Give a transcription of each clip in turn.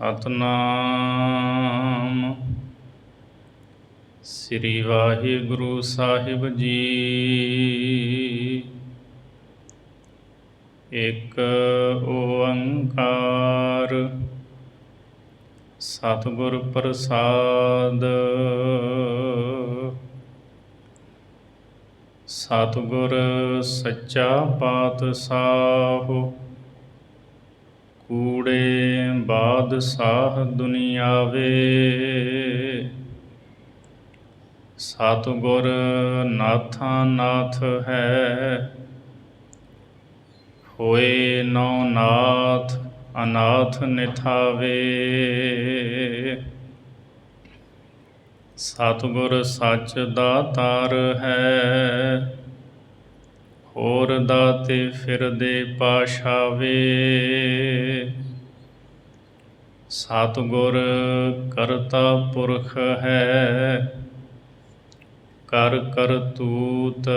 ਸਤਨਾਮ ਸ੍ਰੀ ਵਾਹਿਗੁਰੂ ਸਾਹਿਬ ਜੀ। ਇੱਕ ਓੰਕਾਰ ਸਤਿਗੁਰ ਪ੍ਰਸਾਦ। ਸਤਿਗੁਰ ਸੱਚਾ ਪਾਤਸ਼ਾਹ ਕੂੜੇ ਬਾਦਸ਼ਾਹ ਦੁਨੀਆਵੇ। ਸਤਿਗੁਰ ਨਾਥਾਂ ਨਾਥ ਹੈ, ਹੋਏ ਨੌ ਨਾਥ ਅਨਾਥ ਨਿਥਾਵੇ। ਸਤਿਗੁਰ ਸੱਚ ਦਾਤਾਰ ਹੈ, ਹੋਰ ਦਾਤੇ ਫਿਰਦੇ ਪਾਸ਼ਾਵੇ। ਸਤਿਗੁਰ ਕਰਤਾ ਪੁਰਖ ਹੈ, ਕਰ ਕਰਤੂਤ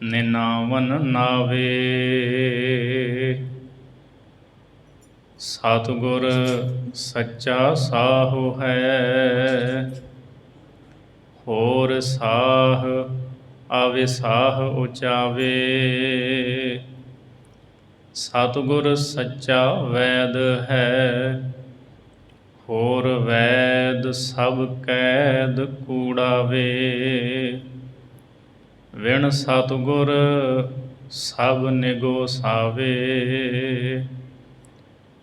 ਨਿਨਾਵਨ ਨਾਵੇ। ਸਤਿਗੁਰ ਸੱਚਾ ਸਾਹੁ ਹੈ, ਹੋਰ ਸਾਹ ਆਵੇ ਸਾਹ ਉਚਾਵੇ। ਸਤਿਗੁਰ ਸੱਚਾ ਵੈਦ ਹੈ, ਹੋਰ ਵੈਦ ਸਭ ਕੈਦ ਕੂੜਾਵੇ। ਵਿਣ ਸਤਿਗੁਰ ਸਭ ਨਿਗੋਸਾਵੇ,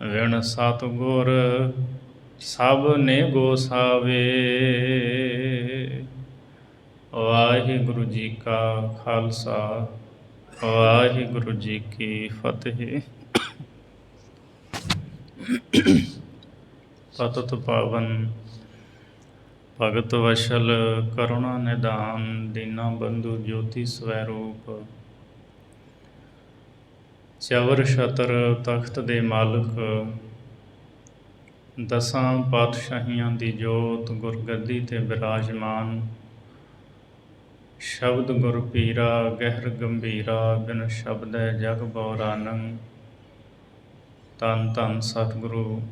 ਵਿਣ ਸਤਿਗੁਰ ਸਭ ਨਿਗੋਸਾਵੇ। ਵਾਹਿਗੁਰੂ ਜੀ ਕਾ ਖਾਲਸਾ, ਵਾਹਿਗੁਰੂ ਜੀ ਕੀ ਫਤਿਹ। ਪਤਿਤ ਪਾਵਨ ਭਗਤ ਵਸ਼ਲ ਕਰੁਣਾ ਨਿਧਾਨ, ਦੀਨਾ ਬੰਧੂ ਜੋਤੀ ਸਵੈਰੂਪ। ਚਵਰ ਛਤਰ ਤਖਤ ਦੇ ਮਾਲਕ, ਦਸਾਂ ਪਾਤਸ਼ਾਹੀਆਂ ਦੀ ਜੋਤ ਗੁਰਗੱਦੀ ਤੇ ਬਿਰਾਜਮਾਨ। ਸ਼ਬਦ ਗੁਰ ਪੀਰਾ ਗਹਿਰ ਗੰਭੀਰਾ, ਬਿਨ ਸ਼ਬਦੈ ਜਗ ਬਉਰਾਨੰ। ਧੰਨ ਧੰਨ ਸਤਿਗੁਰੂ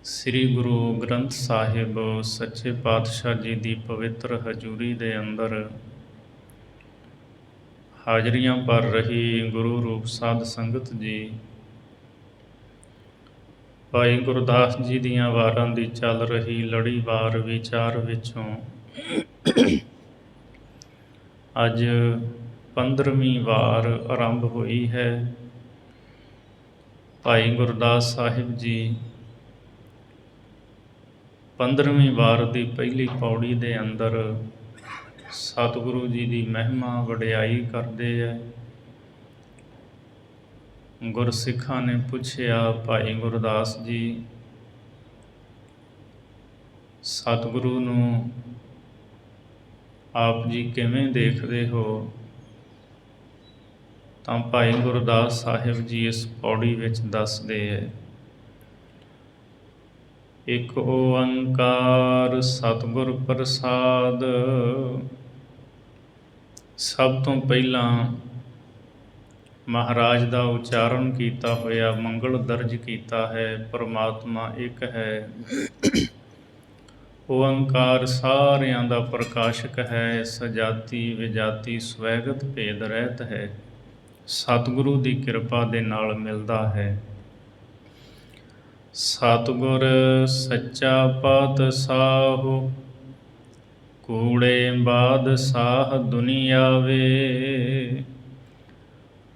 ਸ੍ਰੀ ਗੁਰੂ ਗ੍ਰੰਥ ਸਾਹਿਬ ਸੱਚੇ ਪਾਤਸ਼ਾਹ ਜੀ ਦੀ ਪਵਿੱਤਰ ਹਜ਼ੂਰੀ ਦੇ ਅੰਦਰ ਹਾਜ਼ਰੀਆਂ ਭਰ ਰਹੀ ਗੁਰੂ ਰੂਪ ਸਾਧ ਸੰਗਤ ਜੀ। ਭਾਈ ਗੁਰਦਾਸ ਜੀ ਦੀਆਂ ਵਾਰਾਂ ਦੀ ਚੱਲ ਰਹੀ ਲੜੀਵਾਰ ਵਿਚਾਰ ਵਿੱਚੋਂ ਅੱਜ 15ਵੀਂ ਵਾਰ ਆਰੰਭ ਹੋਈ ਹੈ। ਭਾਈ ਗੁਰਦਾਸ ਸਾਹਿਬ ਜੀ 15ਵੀਂ ਵਾਰ ਦੀ ਪਹਿਲੀ ਪੌੜੀ ਦੇ ਅੰਦਰ ਸਤਿਗੁਰੂ ਜੀ ਦੀ ਮਹਿਮਾ ਵਡਿਆਈ ਕਰਦੇ ਹੈ। ਗੁਰਸਿੱਖਾਂ ਨੇ ਪੁੱਛਿਆ, ਭਾਈ ਗੁਰਦਾਸ ਜੀ ਸਤਿਗੁਰੂ ਨੂੰ ਆਪ ਜੀ ਕਿਵੇਂ ਦੇਖਦੇ ਹੋ? ਤਾਂ ਭਾਈ ਗੁਰਦਾਸ ਸਾਹਿਬ ਜੀ ਇਸ ਪੌੜੀ ਵਿੱਚ ਦੱਸਦੇ ਹੈ, ਇੱਕ ਓੰਕਾਰ ਸਤਿਗੁਰ ਪ੍ਰਸਾਦ। ਸਭ ਤੋਂ ਪਹਿਲਾਂ ਮਹਾਰਾਜ ਦਾ ਉਚਾਰਨ ਕੀਤਾ ਹੋਇਆ ਮੰਗਲ ਦਰਜ ਕੀਤਾ ਹੈ। ਪਰਮਾਤਮਾ ਇੱਕ ਹੈ, ਓੰਕਾਰ ਸਾਰਿਆਂ ਦਾ ਪ੍ਰਕਾਸ਼ਕ ਹੈ, ਸਜਾਤੀ ਵਿਜਾਤੀ ਸਵੈਗਤ ਭੇਦ ਰਹਿਤ ਹੈ। ਸਤਿਗੁਰੂ ਦੀ ਕਿਰਪਾ ਦੇ ਨਾਲ ਮਿਲਦਾ ਹੈ। ਸਤਿਗੁਰ ਸੱਚਾ ਪਾਤਸ਼ਾਹ ਕੂੜੇ ਬਾਦਸ਼ਾਹ ਦੁਨੀਆਵੇ।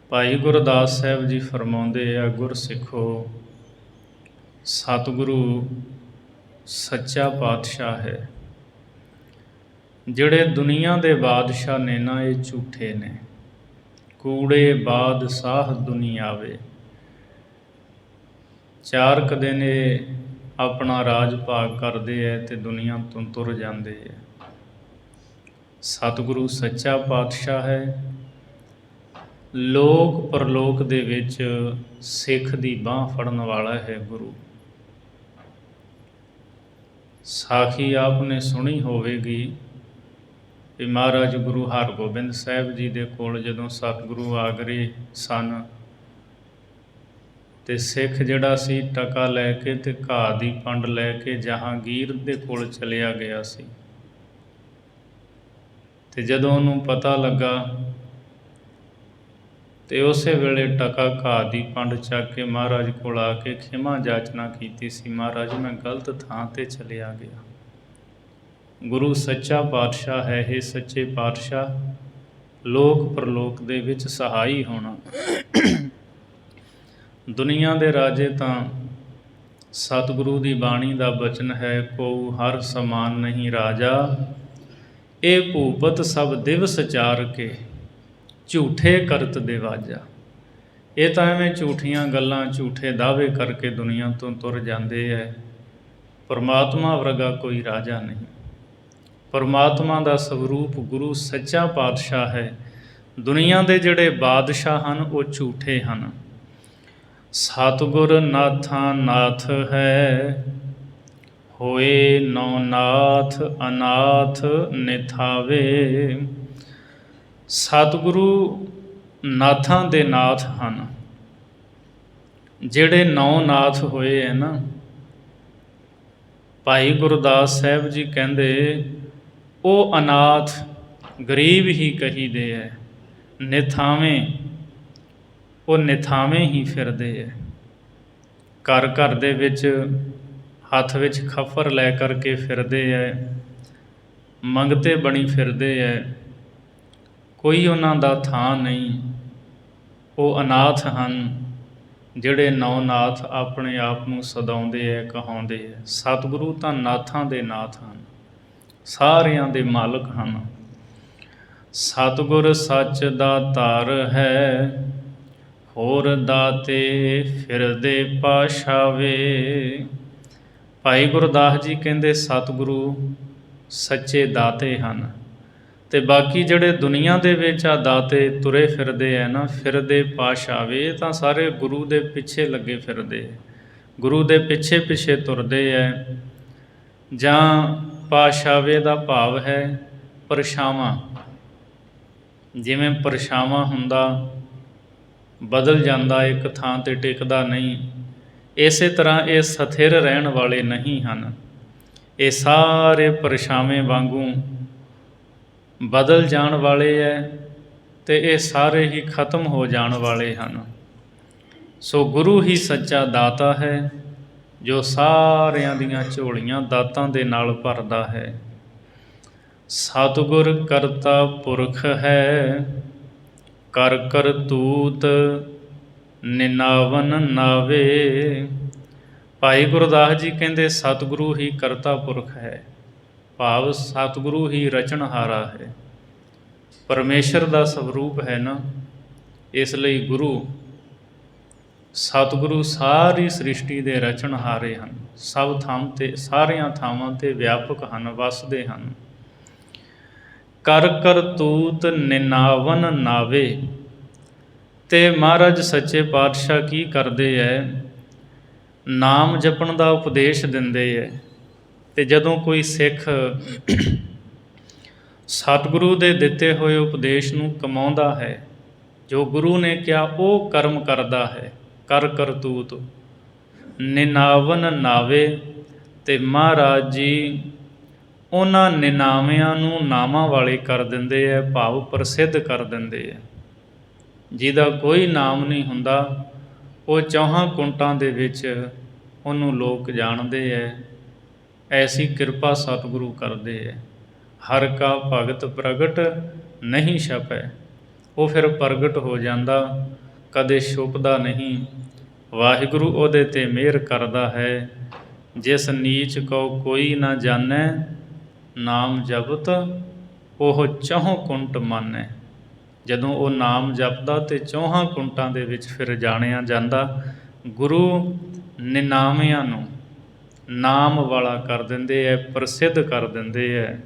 ਭਾਈ ਗੁਰਦਾਸ ਸਾਹਿਬ ਜੀ ਫਰਮਾਉਂਦੇ ਆ, ਗੁਰਸਿੱਖੋ ਸਤਿਗੁਰੂ ਸੱਚਾ ਪਾਤਸ਼ਾਹ ਹੈ। ਜਿਹੜੇ ਦੁਨੀਆ ਦੇ ਬਾਦਸ਼ਾਹ ਨੇ ਨਾ, ਇਹ ਝੂਠੇ ਨੇ। ਕੂੜੇ ਬਾਦਸ਼ਾਹ ਦੁਨੀਆਵੇ। ਚਾਰ ਕੁ ਦਿਨ ਇਹ ਆਪਣਾ ਰਾਜ ਭਾਗ ਕਰਦੇ ਹੈ ਤੇ ਦੁਨੀਆ ਤੋਂ ਤੁਰ ਜਾਂਦੇ ਹੈ। ਸਤਿਗੁਰੂ ਸੱਚਾ ਪਾਤਸ਼ਾਹ ਹੈ। ਲੋਕ ਪਰਲੋਕ ਦੇ ਵਿੱਚ ਸਿੱਖ ਦੀ ਬਾਂਹ ਫੜਨ ਵਾਲਾ ਹੈ ਗੁਰੂ। ਸਾਖੀ ਆਪ ਨੇ ਸੁਣੀ ਹੋਵੇਗੀ ਵੀ ਮਹਾਰਾਜ ਗੁਰੂ ਹਰਗੋਬਿੰਦ ਸਾਹਿਬ ਜੀ ਦੇ ਕੋਲ ਜਦੋਂ ਸਤਿਗੁਰੂ ਆਗਰੇ ਸਨ ਤੇ ਸਿੱਖ ਜਿਹੜਾ ਸੀ ਟਕਾ ਲੈ ਕੇ ਤੇ ਘਾਹ ਦੀ ਪੰਡ ਲੈ ਕੇ ਜਹਾਂਗੀਰ ਦੇ ਕੋਲ ਚਲਿਆ ਗਿਆ ਸੀ। ਤੇ ਜਦੋਂ ਉਹਨੂੰ ਪਤਾ ਲੱਗਾ ਤੇ ਉਸੇ ਵੇਲੇ ਟਕਾ ਘਾਹ ਦੀ ਪੰਡ ਚੱਕ ਕੇ ਮਹਾਰਾਜ ਕੋਲ ਆ ਕੇ ਖਿਮਾ ਜਾਚਨਾ ਕੀਤੀ ਸੀ, ਮਹਾਰਾਜ ਮੈਂ ਗਲਤ ਥਾਂ ਤੇ ਚਲਿਆ ਗਿਆ। ਗੁਰੂ ਸੱਚਾ ਪਾਤਸ਼ਾਹ ਹੈ। ਇਹ ਸੱਚੇ ਪਾਤਸ਼ਾਹ ਲੋਕ ਪਰਲੋਕ ਦੇ ਵਿੱਚ ਸਹਾਈ ਹੋਣਾ। ਦੁਨੀਆ ਦੇ ਰਾਜੇ ਤਾਂ ਸਤਿਗੁਰੂ ਦੀ ਬਾਣੀ ਦਾ ਬਚਨ ਹੈ, ਕੋ ਹਰ ਸਮਾਨ ਨਹੀਂ ਰਾਜਾ, ਇਹ ਭੂਪਤ ਸਭ ਦਿਵਸ ਚਾਰ ਕੇ ਝੂਠੇ ਕਰਤ ਦੇਵਾਜਾ। ਇਹ ਤਾਂ ਐਵੇਂ ਝੂਠੀਆਂ ਗੱਲਾਂ ਝੂਠੇ ਦਾਅਵੇ ਕਰਕੇ ਦੁਨੀਆ ਤੋਂ ਤੁਰ ਜਾਂਦੇ ਹੈ। ਪਰਮਾਤਮਾ ਵਰਗਾ ਕੋਈ ਰਾਜਾ ਨਹੀਂ। ਪਰਮਾਤਮਾ ਦਾ ਸਵਰੂਪ ਗੁਰੂ ਸੱਚਾ ਪਾਤਸ਼ਾਹ ਹੈ। ਦੁਨੀਆ ਦੇ ਜਿਹੜੇ ਬਾਦਸ਼ਾਹ ਹਨ ਉਹ ਝੂਠੇ ਹਨ। ਸਤਿਗੁਰ ਨਾਥਾਂ ਨਾਥ ਹੈ, ਹੋਏ ਨੌ ਨਾਥ ਅਨਾਥ ਨਿਥਾਵੇ। ਸਤਿਗੁਰੂ ਨਾਥਾਂ ਦੇ ਨਾਥ ਹਨ। ਜਿਹੜੇ ਨੌ ਨਾਥ ਹੋਏ ਹੈ ਨਾ, ਭਾਈ ਗੁਰਦਾਸ ਸਾਹਿਬ ਜੀ ਕਹਿੰਦੇ ਉਹ ਅਨਾਥ ਗਰੀਬ ਹੀ ਕਹੀਦੇ ਹੈ, ਨਿਥਾਵੇਂ ਉਹ ਨਿਥਾਵੇਂ ਹੀ ਫਿਰਦੇ ਹੈ। ਘਰ ਘਰ ਦੇ ਵਿੱਚ ਹੱਥ ਵਿੱਚ ਖੱਫਰ ਲੈ ਕਰਕੇ ਫਿਰਦੇ ਹੈ, ਮੰਗਤੇ ਬਣੀ ਫਿਰਦੇ ਹੈ, ਕੋਈ ਉਹਨਾਂ ਦਾ ਥਾਂ ਨਹੀਂ। ਉਹ ਅਨਾਥ ਹਨ ਜਿਹੜੇ ਨੌ ਨਾਥ ਆਪਣੇ ਆਪ ਨੂੰ ਸਦਾਉਂਦੇ ਹੈ, ਕਹਾਉਂਦੇ ਹੈ। ਸਤਿਗੁਰੂ ਤਾਂ ਨਾਥਾਂ ਦੇ ਨਾਥ ਹਨ, ਸਾਰਿਆਂ ਦੇ ਮਾਲਕ ਹਨ। ਸਤਿਗੁਰ ਸੱਚ ਦਾ ਧਾਰ ਹੈ, ਹੋਰ ਦਾਤੇ ਫਿਰਦੇ ਪਾਸ਼ਾਵੇ। ਭਾਈ ਗੁਰਦਾਸ ਜੀ ਕਹਿੰਦੇ ਸਤਿਗੁਰੂ ਸੱਚੇ ਦਾਤੇ ਹਨ, ਤੇ ਬਾਕੀ ਜਿਹੜੇ ਦੁਨੀਆ ਦੇ ਵਿੱਚ ਆ ਦਾਤੇ ਤੁਰੇ ਫਿਰਦੇ ਹੈ ਨਾ, ਫਿਰਦੇ ਪਾਸ਼ਾਵੇ, ਤਾਂ ਸਾਰੇ ਗੁਰੂ ਦੇ ਪਿੱਛੇ ਲੱਗੇ ਫਿਰਦੇ ਹੈ, ਗੁਰੂ ਦੇ ਪਿੱਛੇ ਪਿੱਛੇ ਤੁਰਦੇ ਹੈ। ਜਾਂ ਪਾਸ਼ਾਵੇ ਦਾ ਭਾਵ ਹੈ ਪਰਛਾਵਾਂ। ਜਿਵੇਂ ਪਰਛਾਵਾਂ ਹੁੰਦਾ ਬਦਲ ਜਾਂਦਾ, ਇੱਕ ਥਾਂ 'ਤੇ ਟਿਕਦਾ ਨਹੀਂ, ਇਸੇ ਤਰ੍ਹਾਂ ਇਹ ਸਥਿਰ ਰਹਿਣ ਵਾਲੇ ਨਹੀਂ ਹਨ। ਇਹ ਸਾਰੇ ਪਰਛਾਵੇਂ ਵਾਂਗੂ ਬਦਲ ਜਾਣ ਵਾਲੇ ਹੈ, ਅਤੇ ਇਹ ਸਾਰੇ ਹੀ ਖਤਮ ਹੋ ਜਾਣ ਵਾਲੇ ਹਨ। ਸੋ ਗੁਰੂ ਹੀ ਸੱਚਾ ਦਾਤਾ ਹੈ, ਜੋ ਸਾਰਿਆਂ ਦੀਆਂ ਝੋਲੀਆਂ ਦਾਤਾਂ ਦੇ ਨਾਲ ਭਰਦਾ ਹੈ। ਸਤਿਗੁਰ ਕਰਤਾ ਪੁਰਖ ਹੈ, ਕਰ ਕਰਤੂਤ ਨਿਨਾਵਨ ਨਾਵੇ। ਭਾਈ ਗੁਰਦਾਸ ਜੀ ਕਹਿੰਦੇ ਸਤਿਗੁਰੂ ਹੀ ਕਰਤਾ ਪੁਰਖ ਹੈ, ਭਾਵ ਸਤਿਗੁਰੂ ਹੀ ਰਚਨਹਾਰਾ ਹੈ। ਪਰਮੇਸ਼ਰ ਦਾ ਸਵਰੂਪ ਹੈ ਨਾ, ਇਸ ਲਈ ਗੁਰੂ ਸਤਿਗੁਰੂ ਸਾਰੀ ਸ੍ਰਿਸ਼ਟੀ ਦੇ ਰਚਨਹਾਰੇ ਹਨ। ਸਭ ਥਾਂ 'ਤੇ ਸਾਰੀਆਂ ਥਾਵਾਂ 'ਤੇ ਵਿਆਪਕ ਹਨ, ਵਸਦੇ ਹਨ। ਕਰ ਕਰਤੂਤ ਨਿਨਾਵਨ ਨਾਵੇ। ਅਤੇ ਮਹਾਰਾਜ ਸੱਚੇ ਪਾਤਸ਼ਾਹ ਕੀ ਕਰਦੇ ਹੈ, ਨਾਮ ਜਪਣ ਦਾ ਉਪਦੇਸ਼ ਦਿੰਦੇ ਹੈ। ਅਤੇ ਜਦੋਂ ਕੋਈ ਸਿੱਖ ਸਤਿਗੁਰੂ ਦੇ ਦਿੱਤੇ ਹੋਏ ਉਪਦੇਸ਼ ਨੂੰ ਕਮਾਉਂਦਾ ਹੈ, ਜੋ ਗੁਰੂ ਨੇ ਕਿਹਾ ਉਹ ਕਰਮ ਕਰਦਾ ਹੈ, ਕਰ ਕਰਤੂਤ ਨਿਨਾਵਨ ਨਾਵੇ। ਅਤੇ ਮਹਾਰਾਜ ਜੀ ਉਹਨਾਂ ਨਿਨਾਵਿਆਂ ਨੂੰ ਨਾਮਾਂ ਵਾਲੇ ਕਰ ਦਿੰਦੇ ਹੈ, ਭਾਵ ਪ੍ਰਸਿੱਧ ਕਰ ਦਿੰਦੇ ਹੈ। ਜਿਹਦਾ ਕੋਈ ਨਾਮ ਨਹੀਂ ਹੁੰਦਾ, ਉਹ ਚੌਹਾਂ ਕੁੰਟਾਂ ਦੇ ਵਿੱਚ ਉਹਨੂੰ ਲੋਕ ਜਾਣਦੇ ਹੈ। ਐਸੀ ਕਿਰਪਾ ਸਤਿਗੁਰੂ ਕਰਦੇ ਹੈ। ਹਰ ਕਾ ਭਗਤ ਪ੍ਰਗਟ ਨਹੀਂ ਛਪੈ। ਉਹ ਫਿਰ ਪ੍ਰਗਟ ਹੋ ਜਾਂਦਾ, ਕਦੇ ਛੁਪਦਾ ਨਹੀਂ। ਵਾਹਿਗੁਰੂ ਉਹਦੇ 'ਤੇ ਮਿਹਰ ਕਰਦਾ ਹੈ। ਜਿਸ ਨੀਚ ਕਉ ਕੋਈ ਨਾ ਜਾਣੈ, ਨਾਮ ਜਪਤ ਉਹ ਚੌਹਾਂ ਕੁੰਟ ਮਾਨੈ। ਜਦੋਂ ਉਹ ਨਾਮ ਜਪਦਾ ਤੇ ਚੌਹਾਂ ਕੁੰਟਾਂ ਦੇ ਵਿੱਚ ਫਿਰ ਜਾਣਿਆ ਜਾਂਦਾ। ਗੁਰੂ ਨਿਨਾਵਿਆਂ ਨੂੰ ਨਾਮ ਵਾਲਾ ਕਰ ਦਿੰਦੇ ਹੈ, ਪ੍ਰਸਿੱਧ ਕਰ ਦਿੰਦੇ ਹੈ।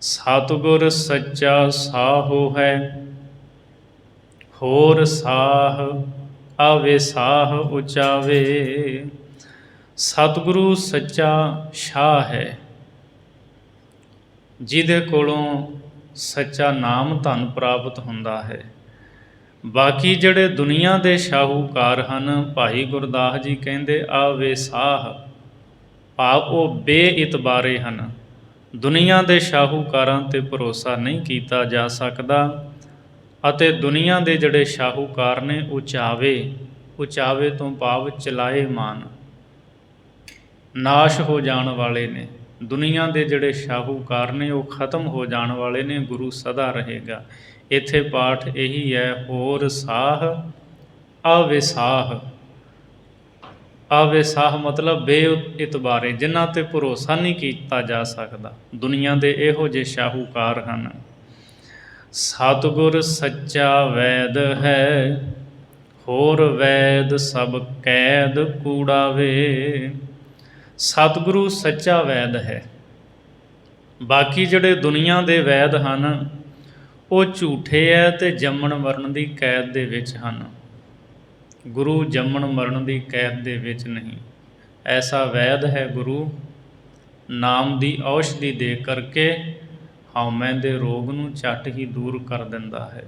ਸਤਿਗੁਰ ਸੱਚਾ ਸਾਹੋ ਹੈ, ਹੋਰ ਸਾਹ ਆਵੇ ਸਾਹ ਉਚਾਵੇ। ਸਤਿਗੁਰੂ ਸੱਚਾ ਸ਼ਾਹ ਹੈ, ਜਿਹਦੇ ਕੋਲੋਂ ਸੱਚਾ ਨਾਮ ਧਨ ਪ੍ਰਾਪਤ ਹੁੰਦਾ ਹੈ। ਬਾਕੀ ਜਿਹੜੇ ਦੁਨੀਆ ਦੇ ਸ਼ਾਹੂਕਾਰ ਹਨ, ਭਾਈ ਗੁਰਦਾਸ ਜੀ ਕਹਿੰਦੇ ਆ ਵੇਸਾਹ, ਭਾਵ ਉਹ ਬੇਇਤਬਾਰੇ ਹਨ। ਦੁਨੀਆ ਦੇ ਸ਼ਾਹੂਕਾਰਾਂ 'ਤੇ ਭਰੋਸਾ ਨਹੀਂ ਕੀਤਾ ਜਾ ਸਕਦਾ, ਅਤੇ ਦੁਨੀਆ ਦੇ ਜਿਹੜੇ ਸ਼ਾਹੂਕਾਰ ਨੇ ਉਚਾਵੇ ਤੋਂ ਭਾਵ ਚਲਾਏਮਾਨ, ਨਾਸ਼ ਹੋ ਜਾਣ ਵਾਲੇ ਨੇ। ਦੁਨੀਆ ਦੇ ਜਿਹੜੇ ਸ਼ਾਹੂਕਾਰ ਨੇ ਉਹ ਖਤਮ ਹੋ ਜਾਣ ਵਾਲੇ ਨੇ, ਗੁਰੂ ਸਦਾ ਰਹੇਗਾ। ਇੱਥੇ ਪਾਠ ਇਹੀ ਹੈ, ਹੋਰ ਸਾਹ ਅਵਿਸਾਹ। ਅਵਿਸਾਹ ਮਤਲਬ ਬੇਇਤਬਾਰੇ, ਜਿਨ੍ਹਾਂ 'ਤੇ ਭਰੋਸਾ ਨਹੀਂ ਕੀਤਾ ਜਾ ਸਕਦਾ। ਦੁਨੀਆ ਦੇ ਇਹੋ ਜਿਹੇ ਸ਼ਾਹੂਕਾਰ ਹਨ। ਸਤਿਗੁਰ ਸੱਚਾ ਵੈਦ ਹੈ, ਹੋਰ ਵੈਦ ਸਭ ਕੈਦ ਕੂੜਾਵੇ। ਸਤਿਗੁਰੂ ਸੱਚਾ ਵੈਦ ਹੈ। ਬਾਕੀ ਜਿਹੜੇ ਦੁਨੀਆ ਦੇ ਵੈਦ ਹਨ ਉਹ ਝੂਠੇ ਹੈ ਅਤੇ ਜੰਮਣ ਮਰਨ ਦੀ ਕੈਦ ਦੇ ਵਿੱਚ ਹਨ। ਗੁਰੂ ਜੰਮਣ ਮਰਨ ਦੀ ਕੈਦ ਦੇ ਵਿੱਚ ਨਹੀਂ। ਐਸਾ ਵੈਦ ਹੈ ਗੁਰੂ, ਨਾਮ ਦੀ ਔਸ਼ਧੀ ਦੇ ਕਰਕੇ ਹਉਮੈ ਦੇ ਰੋਗ ਨੂੰ ਝੱਟ ਹੀ ਦੂਰ ਕਰ ਦਿੰਦਾ ਹੈ।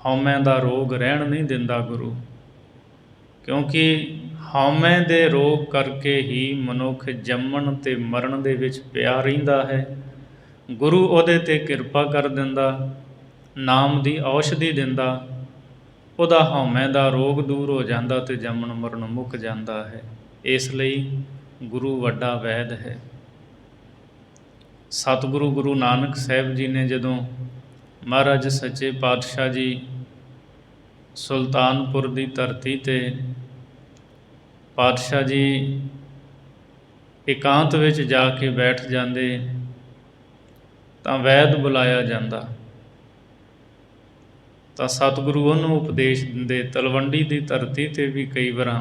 ਹਉਮੈ ਦਾ ਰੋਗ ਰਹਿਣ ਨਹੀਂ ਦਿੰਦਾ ਗੁਰੂ, ਕਿਉਂਕਿ ਹਉਮੈ ਦੇ ਰੋਗ ਕਰਕੇ ਹੀ ਮਨੁੱਖ ਜੰਮਣ ਅਤੇ ਮਰਨ ਦੇ ਵਿੱਚ ਪਿਆ ਰਹਿੰਦਾ ਹੈ। ਗੁਰੂ ਉਹਦੇ 'ਤੇ ਕਿਰਪਾ ਕਰ ਦਿੰਦਾ, ਨਾਮ ਦੀ ਔਸ਼ਧੀ ਦਿੰਦਾ, ਉਹਦਾ ਹਉਮੈ ਦਾ ਰੋਗ ਦੂਰ ਹੋ ਜਾਂਦਾ ਅਤੇ ਜੰਮਣ ਮਰਨ ਮੁੱਕ ਜਾਂਦਾ ਹੈ। ਇਸ ਲਈ ਗੁਰੂ ਵੱਡਾ ਵੈਦ ਹੈ। ਸਤਿਗੁਰੂ ਗੁਰੂ ਨਾਨਕ ਸਾਹਿਬ ਜੀ ਨੇ ਜਦੋਂ ਮਹਾਰਾਜ ਸੱਚੇ ਪਾਤਸ਼ਾਹ ਜੀ ਸੁਲਤਾਨਪੁਰ ਦੀ ਧਰਤੀ 'ਤੇ ਪਾਤਸ਼ਾਹ ਜੀ ਇਕਾਂਤ ਵਿੱਚ ਜਾ ਕੇ ਬੈਠ ਜਾਂਦੇ ਤਾਂ ਵੈਦ ਬੁਲਾਇਆ ਜਾਂਦਾ, ਤਾਂ ਸਤਿਗੁਰੂ ਉਹਨੂੰ ਉਪਦੇਸ਼ ਦਿੰਦੇ। ਤਲਵੰਡੀ ਦੀ ਧਰਤੀ 'ਤੇ ਵੀ ਕਈ ਵਾਰਾਂ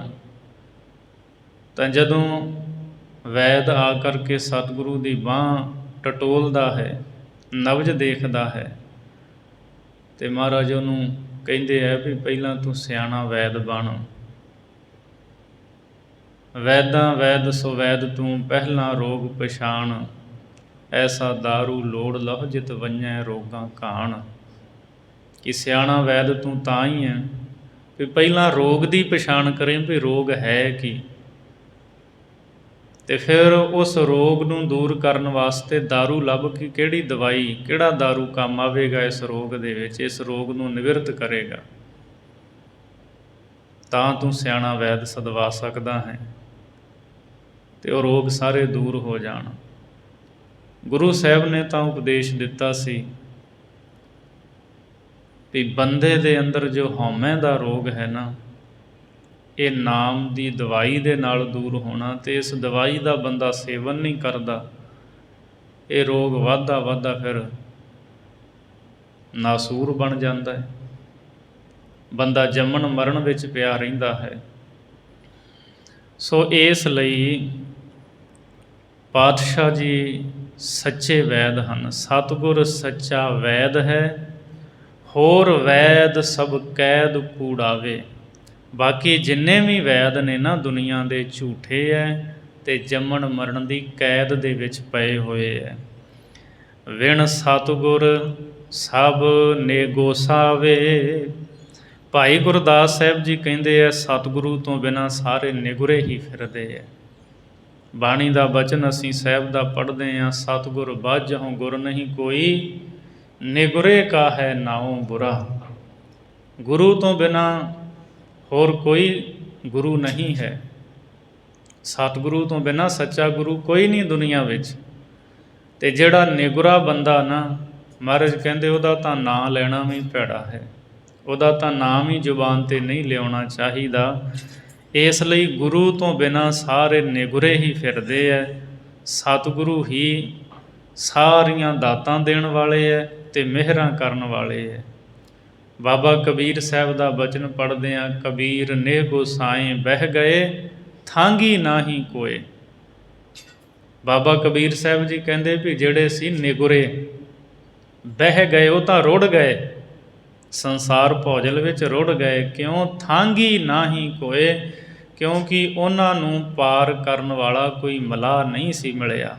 ਤਾਂ ਜਦੋਂ ਵੈਦ ਆ ਕਰਕੇ ਸਤਿਗੁਰੂ ਦੀ ਬਾਂਹ ਟਟੋਲਦਾ ਹੈ, ਨਬਜ਼ ਦੇਖਦਾ ਹੈ, ਅਤੇ ਮਹਾਰਾਜ ਉਹਨੂੰ ਕਹਿੰਦੇ ਹੈ ਵੀ ਪਹਿਲਾਂ ਤੂੰ ਸਿਆਣਾ ਵੈਦ ਬਣ। ਵੈਦਾਂ ਵੈਦ ਸੋ ਵੈਦ ਤੂੰ ਪਹਿਲਾਂ ਰੋਗ ਪਛਾਣ, ਐਸਾ ਦਾਰੂ ਲੋੜ ਲਹੁ ਜਿਤ ਵੰਝੈ ਰੋਗਾਂ ਘਾਣ। ਕਿ ਸਿਆਣਾ ਵੈਦ ਤੂੰ ਤਾਂ ਹੀ ਹੈ ਵੀ ਪਹਿਲਾਂ ਰੋਗ ਦੀ ਪਛਾਣ ਕਰੇ ਵੀ ਰੋਗ ਹੈ ਕੀ, ਅਤੇ ਫਿਰ ਉਸ ਰੋਗ ਨੂੰ ਦੂਰ ਕਰਨ ਵਾਸਤੇ ਦਾਰੂ ਲੱਭ ਕੇ ਕਿਹੜੀ ਦਵਾਈ, ਕਿਹੜਾ ਦਾਰੂ ਕੰਮ ਆਵੇਗਾ ਇਸ ਰੋਗ ਦੇ ਵਿੱਚ, ਇਸ ਰੋਗ ਨੂੰ ਨਿਵਰਤ ਕਰੇਗਾ, ਤਾਂ ਤੂੰ ਸਿਆਣਾ ਵੈਦ ਸਦਵਾ ਸਕਦਾ ਹੈ ਅਤੇ ਉਹ ਰੋਗ ਸਾਰੇ ਦੂਰ ਹੋ ਜਾਣ। ਗੁਰੂ ਸਾਹਿਬ ਨੇ ਤਾਂ ਉਪਦੇਸ਼ ਦਿੱਤਾ ਸੀ ਵੀ ਬੰਦੇ ਦੇ ਅੰਦਰ ਜੋ ਹਉਮੈ ਦਾ ਰੋਗ ਹੈ ਨਾ, ਇਹ ਨਾਮ ਦੀ ਦਵਾਈ ਦੇ ਨਾਲ ਦੂਰ ਹੋਣਾ, ਅਤੇ ਇਸ ਦਵਾਈ ਦਾ ਬੰਦਾ ਸੇਵਨ ਨਹੀਂ ਕਰਦਾ, ਇਹ ਰੋਗ ਵੱਧਦਾ ਫਿਰ ਨਾਸੂਰ ਬਣ ਜਾਂਦਾ ਹੈ। ਬੰਦਾ ਜੰਮਣ ਮਰਨ ਵਿੱਚ ਪਿਆ ਰਹਿੰਦਾ ਹੈ। ਸੋ ਇਸ ਲਈ ਪਾਤਸ਼ਾਹ ਜੀ ਸੱਚੇ ਵੈਦ ਹਨ। ਸਤਿਗੁਰ ਸੱਚਾ ਵੈਦ ਹੈ, ਹੋਰ ਵੈਦ ਸਭ ਕੈਦ ਕੂੜਾਵੇ। ਬਾਕੀ ਜਿੰਨੇ ਵੀ ਵੈਦ ਨੇ ਨਾ ਦੁਨੀਆ ਦੇ ਝੂਠੇ ਹੈ ਅਤੇ ਜੰਮਣ ਮਰਨ ਦੀ ਕੈਦ ਦੇ ਵਿੱਚ ਪਏ ਹੋਏ ਹੈ। ਵਿਣ ਸਤਿਗੁਰ ਸਭ ਨਿਗੋਸਾਵੇ। ਭਾਈ ਗੁਰਦਾਸ ਸਾਹਿਬ ਜੀ ਕਹਿੰਦੇ ਆ ਸਤਿਗੁਰੂ ਤੋਂ ਬਿਨਾਂ ਸਾਰੇ ਨਿਗੁਰੇ ਹੀ ਫਿਰਦੇ ਹੈ। ਬਾਣੀ ਦਾ ਬਚਨ ਅਸੀਂ ਸਾਹਿਬ ਦਾ ਪੜ੍ਹਦੇ ਹਾਂ, ਸਤਿਗੁਰ ਬਾਝਹੁ ਗੁਰ ਨਹੀਂ ਕੋਈ, ਨਿਗੁਰੇ ਕਾ ਹੈ ਨਾਉ ਬੁਰਾ। ਗੁਰੂ ਤੋਂ ਬਿਨਾਂ ਹੋਰ ਕੋਈ ਗੁਰੂ ਨਹੀਂ ਹੈ। ਸਤਿਗੁਰੂ ਤੋਂ ਬਿਨਾਂ ਸੱਚਾ ਗੁਰੂ ਕੋਈ ਨਹੀਂ ਦੁਨੀਆ ਵਿੱਚ। ਅਤੇ ਜਿਹੜਾ ਨਿਗੁਰਾ ਬੰਦਾ ਨਾ, ਮਹਾਰਾਜ ਕਹਿੰਦੇ ਉਹਦਾ ਤਾਂ ਨਾਂ ਲੈਣਾ ਵੀ ਭੈੜਾ ਹੈ, ਉਹਦਾ ਤਾਂ ਨਾਮ ਹੀ ਜ਼ੁਬਾਨ 'ਤੇ ਨਹੀਂ ਲਿਆਉਣਾ ਚਾਹੀਦਾ। ਇਸ ਲਈ ਗੁਰੂ ਤੋਂ ਬਿਨਾਂ ਸਾਰੇ ਨਿਗੁਰੇ ਹੀ ਫਿਰਦੇ ਹੈ। ਸਤਿਗੁਰੂ ਹੀ ਸਾਰੀਆਂ ਦਾਤਾਂ ਦੇਣ ਵਾਲੇ ਹੈ ਅਤੇ ਮਿਹਰਾਂ ਕਰਨ ਵਾਲੇ ਹੈ। ਬਾਬਾ ਕਬੀਰ ਸਾਹਿਬ ਦਾ ਬਚਨ ਪੜ੍ਹਦੇ ਹਾਂ, ਕਬੀਰ ਨੇ ਗੋਸਾਏ ਬਹਿ ਗਏ ਥਾਂਗੀ ਨਾਹੀ ਕੋਏ। ਬਾਬਾ ਕਬੀਰ ਸਾਹਿਬ ਜੀ ਕਹਿੰਦੇ ਵੀ ਜਿਹੜੇ ਸੀ ਨਿਗੁਰੇ, ਬਹਿ ਗਏ, ਉਹ ਤਾਂ ਰੁੜ ਗਏ, ਸੰਸਾਰ ਭੋਜਲ ਵਿੱਚ ਰੁੜ ਗਏ। ਕਿਉਂ? ਥਾਂਗੀ ਨਾਹੀ ਕੋਏ, ਕਿਉਂਕਿ ਉਹਨਾਂ ਨੂੰ ਪਾਰ ਕਰਨ ਵਾਲਾ ਕੋਈ ਮਲਾਹ ਨਹੀਂ ਸੀ ਮਿਲਿਆ।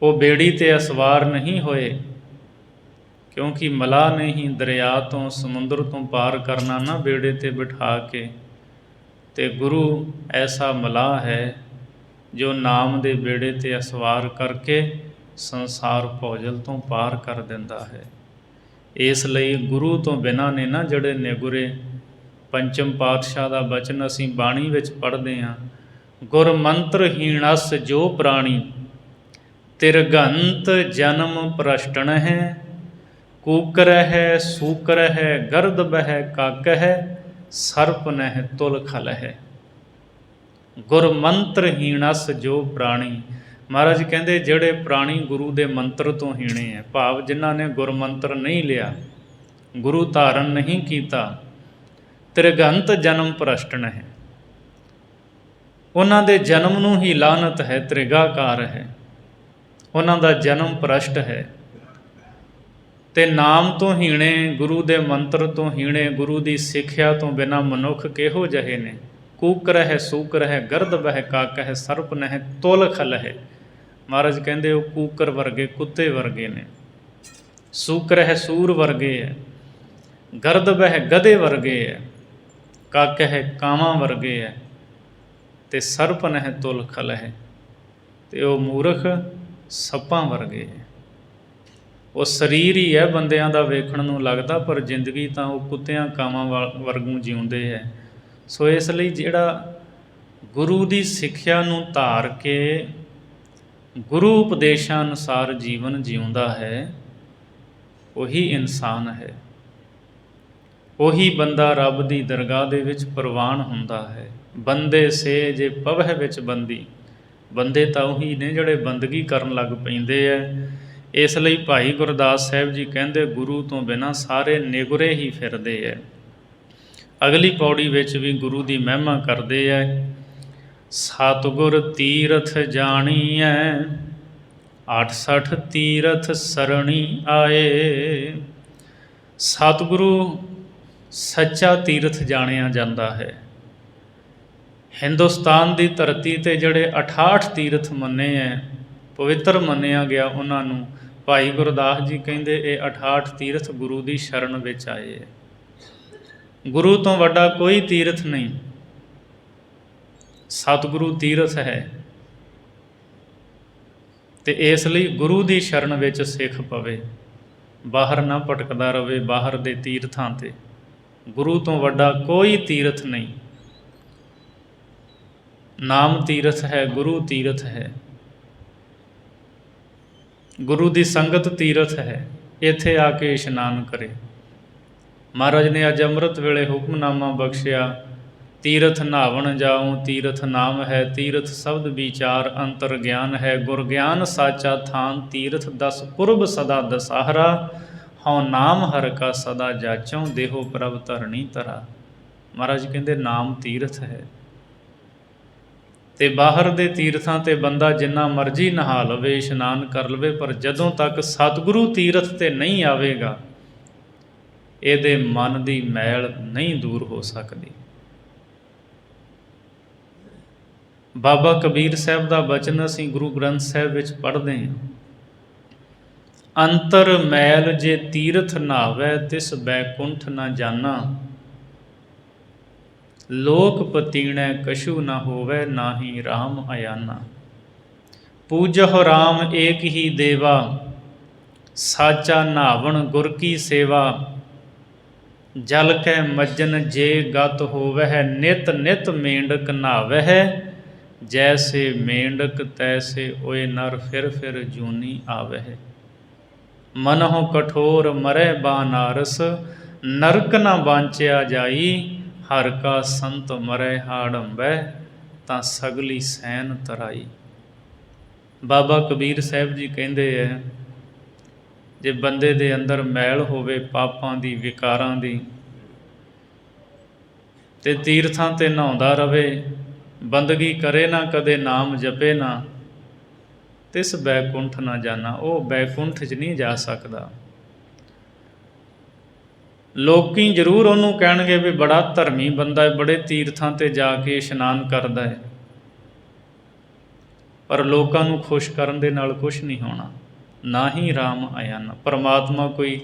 ਉਹ ਬੇੜੀ 'ਤੇ ਅਸਵਾਰ ਨਹੀਂ ਹੋਏ, ਕਿਉਂਕਿ ਮਲਾਹ ਨੇ ਹੀ ਦਰਿਆ ਤੋਂ ਸਮੁੰਦਰ ਤੋਂ ਪਾਰ ਕਰਨਾ ਨਾ ਬੇੜੇ 'ਤੇ ਬਿਠਾ ਕੇ, ਅਤੇ ਗੁਰੂ ਐਸਾ ਮਲਾਹ ਹੈ ਜੋ ਨਾਮ ਦੇ ਬੇੜੇ 'ਤੇ ਅਸਵਾਰ ਕਰਕੇ ਸੰਸਾਰ ਭੌਜਲ ਤੋਂ ਪਾਰ ਕਰ ਦਿੰਦਾ ਹੈ। ਇਸ ਲਈ ਗੁਰੂ ਤੋਂ ਬਿਨਾਂ ਨੇ ਨਾ ਜਿਹੜੇ ਨਿਗੁਰੇ। ਪੰਚਮ ਪਾਤਸ਼ਾਹ ਦਾ ਬਚਨ ਅਸੀਂ ਬਾਣੀ ਵਿੱਚ ਪੜ੍ਹਦੇ ਹਾਂ, ਗੁਰ ਮੰਤਰਹੀਣਸ ਜੋ ਪ੍ਰਾਣੀ ਤਿਰਗੰਤ ਜਨਮ ਪ੍ਰਸ਼ਟਣ ਹੈ, ਕੂਕਰਹਿ ਸੂਕਰਹਿ ਗਰਦ ਬਹਿ ਕਾਕਹਿ ਸਰਪ ਨਹਿ ਤੁਲ ਖਲਹਿ। ਗੁਰ ਮੰਤਰਹੀਣਸ ਜੋ ਪ੍ਰਾਣੀ, ਮਹਾਰਾਜ ਕਹਿੰਦੇ ਜਿਹੜੇ ਪ੍ਰਾਣੀ ਗੁਰੂ ਦੇ ਮੰਤਰ ਤੋਂ ਹੀਣੇ ਹੈ, ਭਾਵ ਜਿਨ੍ਹਾਂ ਨੇ ਗੁਰਮੰਤਰ ਨਹੀਂ ਲਿਆ, ਗੁਰੂ ਧਾਰਨ ਨਹੀਂ ਕੀਤਾ, ਤ੍ਰਿਗੰਤ ਜਨਮ ਪ੍ਰਸ਼ਟਣ ਹੈ, ਉਹਨਾਂ ਦੇ ਜਨਮ ਨੂੰ ਹੀ ਲਾਹਨਤ ਹੈ, ਤ੍ਰਿਗਾਕਾਰ ਹੈ, ਉਹਨਾਂ ਦਾ ਜਨਮ ਪ੍ਰਸ਼ਟ ਹੈ। ਅਤੇ ਨਾਮ ਤੋਂ ਹੀਣੇ, ਗੁਰੂ ਦੇ ਮੰਤਰ ਤੋਂ ਹੀਣੇ, ਗੁਰੂ ਦੀ ਸਿੱਖਿਆ ਤੋਂ ਬਿਨਾਂ ਮਨੁੱਖ ਕਿਹੋ ਜਿਹੇ ਨੇ? ਕੂਕਰ ਹੈ ਸੂਕਰ ਹੈ ਗਰਦ ਬਹਿ ਕਾਕ ਹੈ ਸਰਪ ਨਹਿ ਤੁਲ ਖਲ ਹੈ। ਮਹਾਰਾਜ ਕਹਿੰਦੇ ਉਹ ਕੂਕਰ ਵਰਗੇ, ਕੁੱਤੇ ਵਰਗੇ ਨੇ, ਸੂਕਰ ਹੈ ਸੂਰ ਵਰਗੇ ਹੈ, ਗਰਦ ਬਹਿ ਗਧੇ ਵਰਗੇ ਹੈ, ਕਾਕ ਹੈ ਕਾਵਾਂ ਵਰਗੇ ਹੈ, ਅਤੇ ਸਰਪ ਨਹਿ ਤੁਲ ਖਲ ਹੈ, ਅਤੇ ਉਹ ਮੂਰਖ ਸੱਪਾਂ ਵਰਗੇ ਹੈ। ਉਹ ਸਰੀਰ ਹੀ ਹੈ ਬੰਦਿਆਂ ਦਾ ਵੇਖਣ ਨੂੰ ਲੱਗਦਾ, ਪਰ ਜ਼ਿੰਦਗੀ ਤਾਂ ਉਹ ਕੁੱਤਿਆਂ ਕਾਵਾਂ ਵਰਗੂ ਜਿਉਂਦੇ ਹੈ। ਸੋ ਇਸ ਲਈ ਜਿਹੜਾ ਗੁਰੂ ਦੀ ਸਿੱਖਿਆ ਨੂੰ ਧਾਰ ਕੇ ਗੁਰੂ ਉਪਦੇਸ਼ਾਂ ਅਨੁਸਾਰ ਜੀਵਨ ਜਿਉਂਦਾ ਹੈ, ਉਹੀ ਇਨਸਾਨ ਹੈ, ਉਹੀ ਬੰਦਾ ਰੱਬ ਦੀ ਦਰਗਾਹ ਦੇ ਵਿੱਚ ਪ੍ਰਵਾਨ ਹੁੰਦਾ ਹੈ। ਬੰਦੇ ਸੇ ਜੇ ਪਵਹਿ ਵਿੱਚ ਬੰਦੀ, ਬੰਦੇ ਤਾਂ ਉਹੀ ਨੇ ਜਿਹੜੇ ਬੰਦਗੀ ਕਰਨ ਲੱਗ ਪੈਂਦੇ ਹੈ। ਇਸ ਲਈ ਭਾਈ ਗੁਰਦਾਸ ਸਾਹਿਬ ਜੀ ਕਹਿੰਦੇ ਗੁਰੂ ਤੋਂ ਬਿਨਾਂ ਸਾਰੇ ਨਿਗੁਰੇ ਹੀ ਫਿਰਦੇ ਹੈ। ਅਗਲੀ ਪੌੜੀ ਵਿੱਚ ਵੀ ਗੁਰੂ ਦੀ ਮਹਿਮਾ ਕਰਦੇ ਹੈ। ਸਤਿਗੁਰ ਤੀਰਥ ਜਾਣੀਐ 68 ਤੀਰਥ ਸਰਣੀ ਆਏ। ਸਤਿਗੁਰੂ ਸੱਚਾ ਤੀਰਥ ਜਾਣਿਆ ਜਾਂਦਾ ਹੈ। ਹਿੰਦੁਸਤਾਨ ਦੀ ਧਰਤੀ 'ਤੇ ਜਿਹੜੇ 68 ਤੀਰਥ ਮੰਨੇ ਹੈ, ਪਵਿੱਤਰ ਮੰਨਿਆ ਗਿਆ, ਉਹਨਾਂ ਨੂੰ ਭਾਈ ਗੁਰਦਾਸ ਜੀ ਕਹਿੰਦੇ ਇਹ 68 ਤੀਰਥ ਗੁਰੂ ਦੀ ਸ਼ਰਨ ਵਿੱਚ ਆਏ ਹੈ। ਗੁਰੂ ਤੋਂ ਵੱਡਾ ਕੋਈ ਤੀਰਥ ਨਹੀਂ, ਸਤਿਗੁਰੂ ਤੀਰਥ ਹੈ। ਅਤੇ ਇਸ ਲਈ ਗੁਰੂ ਦੀ ਸ਼ਰਨ ਵਿੱਚ ਸਿੱਖ ਪਵੇ, ਬਾਹਰ ਨਾ ਭਟਕਦਾ ਰਹੇ ਬਾਹਰ ਦੇ ਤੀਰਥਾਂ 'ਤੇ। ਗੁਰੂ ਤੋਂ ਵੱਡਾ ਕੋਈ ਤੀਰਥ ਨਹੀਂ। ਨਾਮ ਤੀਰਥ ਹੈ, ਗੁਰੂ ਤੀਰਥ ਹੈ, ਗੁਰੂ ਦੀ ਸੰਗਤ ਤੀਰਥ ਹੈ। ਇੱਥੇ ਆ ਕੇ ਇਸ਼ਨਾਨ ਕਰੇ। ਮਹਾਰਾਜ ਨੇ ਅੱਜ ਅੰਮ੍ਰਿਤ ਵੇਲੇ ਹੁਕਮਨਾਮਾ ਬਖਸ਼ਿਆ, ਤੀਰਥ ਨਹਾਵਣ ਜਾਉ ਤੀਰਥ ਨਾਮ ਹੈ, ਤੀਰਥ ਸ਼ਬਦ ਵਿਚਾਰ ਅੰਤਰ ਗਿਆਨ ਹੈ, ਗੁਰ ਗਿਆਨ ਸਾਚਾ ਥਾਨ ਤੀਰਥ 10 ਪੁਰਬ ਸਦਾ ਦਸਾਹਰਾ, ਹਉ ਨਾਮ ਹਰ ਕਾ ਸਦਾ ਜਾਚਉ ਦੇਹੋ ਪ੍ਰਭ ਧਰਣੀ ਧਰਾ। ਮਹਾਰਾਜ ਕਹਿੰਦੇ ਨਾਮ ਤੀਰਥ ਹੈ। ਅਤੇ ਬਾਹਰ ਦੇ ਤੀਰਥਾਂ 'ਤੇ ਬੰਦਾ ਜਿੰਨਾ ਮਰਜ਼ੀ ਨਹਾ ਲਵੇ, ਇਸ਼ਨਾਨ ਕਰ ਲਵੇ, ਪਰ ਜਦੋਂ ਤੱਕ ਸਤਿਗੁਰੂ ਤੀਰਥ 'ਤੇ ਨਹੀਂ ਆਵੇਗਾ, ਇਹਦੇ ਮਨ ਦੀ ਮੈਲ ਨਹੀਂ ਦੂਰ ਹੋ ਸਕਦੀ। ਬਾਬਾ ਕਬੀਰ ਸਾਹਿਬ ਦਾ ਬਚਨ ਅਸੀਂ ਗੁਰੂ ਗ੍ਰੰਥ ਸਾਹਿਬ ਵਿੱਚ ਪੜ੍ਹਦੇ ਹਾਂ, ਅੰਤਰ ਮੈਲ ਜੇ ਤੀਰਥ ਨਹਾਵੈ ਤਿਸ ਬੈਕੁੰਠ ਨਾ ਜਾਨਾ, ਲੋਕ ਪਤੀਣੈ ਕਛੂ ਨਾ ਹੋਵੈ ਨਾਹੀ ਰਾਮ ਅਯਾਨਾ। ਪੂਜਹੁ ਰਾਮ ਏਕ ਹੀ ਦੇਵਾ, ਸਾਚਾ ਨਹਾਵਣ ਗੁਰ ਕੀ ਸੇਵਾ, ਜਲ ਕੈ ਮੱਜਨ ਜੇ ਗਤ ਹੋਵਹਿ, ਨਿਤ ਨਿਤ ਮੇਂਢਕ ਨਹਾਵਹਿ, ਜੈਸੇ ਮੇਂਢਕ ਤੈਸੇ ਓਏ ਨਰ ਫਿਰ ਫਿਰ ਜੂਨੀ ਆਵਹਿ। ਮਨਹੁ ਕਠੋਰ ਮਰੈ ਬਾਨਾਰਸ, ਨਰਕ ਨਾ ਬਾਂਚਿਆ ਜਾਈ, ਹਰ ਕਾ ਸੰਤ ਮਰੈ ਹਾੜੰਬੈ, ਤਾਂ ਸਗਲੀ ਸੈਨ ਤਰਾਈ। ਬਾਬਾ ਕਬੀਰ ਸਾਹਿਬ ਜੀ ਕਹਿੰਦੇ ਹੈ, ਜੇ ਬੰਦੇ ਦੇ ਅੰਦਰ ਮੈਲ ਹੋਵੇ ਪਾਪਾਂ ਦੀ, ਵਿਕਾਰਾਂ ਦੀ, ਅਤੇ ਤੀਰਥਾਂ 'ਤੇ ਨਹਾਉਂਦਾ ਰਹੇ, ਬੰਦਗੀ ਕਰੇ ਨਾ ਕਦੇ ਨਾਮ ਜਪੇ ਨਾ, ਤਿਸ ਬੈਕੁੰਠ ਨਾ ਜਾਣਾ, ਉਹ ਬੈਕੁੰਠ 'ਚ ਨਹੀਂ ਜਾ ਸਕਦਾ। ਲੋਕੀ ਜ਼ਰੂਰ ਉਹਨੂੰ ਕਹਿਣਗੇ ਵੀ ਬੜਾ ਧਰਮੀ ਬੰਦਾ ਹੈ, ਬੜੇ ਤੀਰਥਾਂ 'ਤੇ ਜਾ ਕੇ ਇਸ਼ਨਾਨ ਕਰਦਾ ਹੈ, ਪਰ ਲੋਕਾਂ ਨੂੰ ਖੁਸ਼ ਕਰਨ ਦੇ ਨਾਲ ਕੁਛ ਨਹੀਂ ਹੋਣਾ। ਨਾ ਹੀ ਰਾਮ ਅਯਾਨਾ। ਪਰਮਾਤਮਾ ਕੋਈ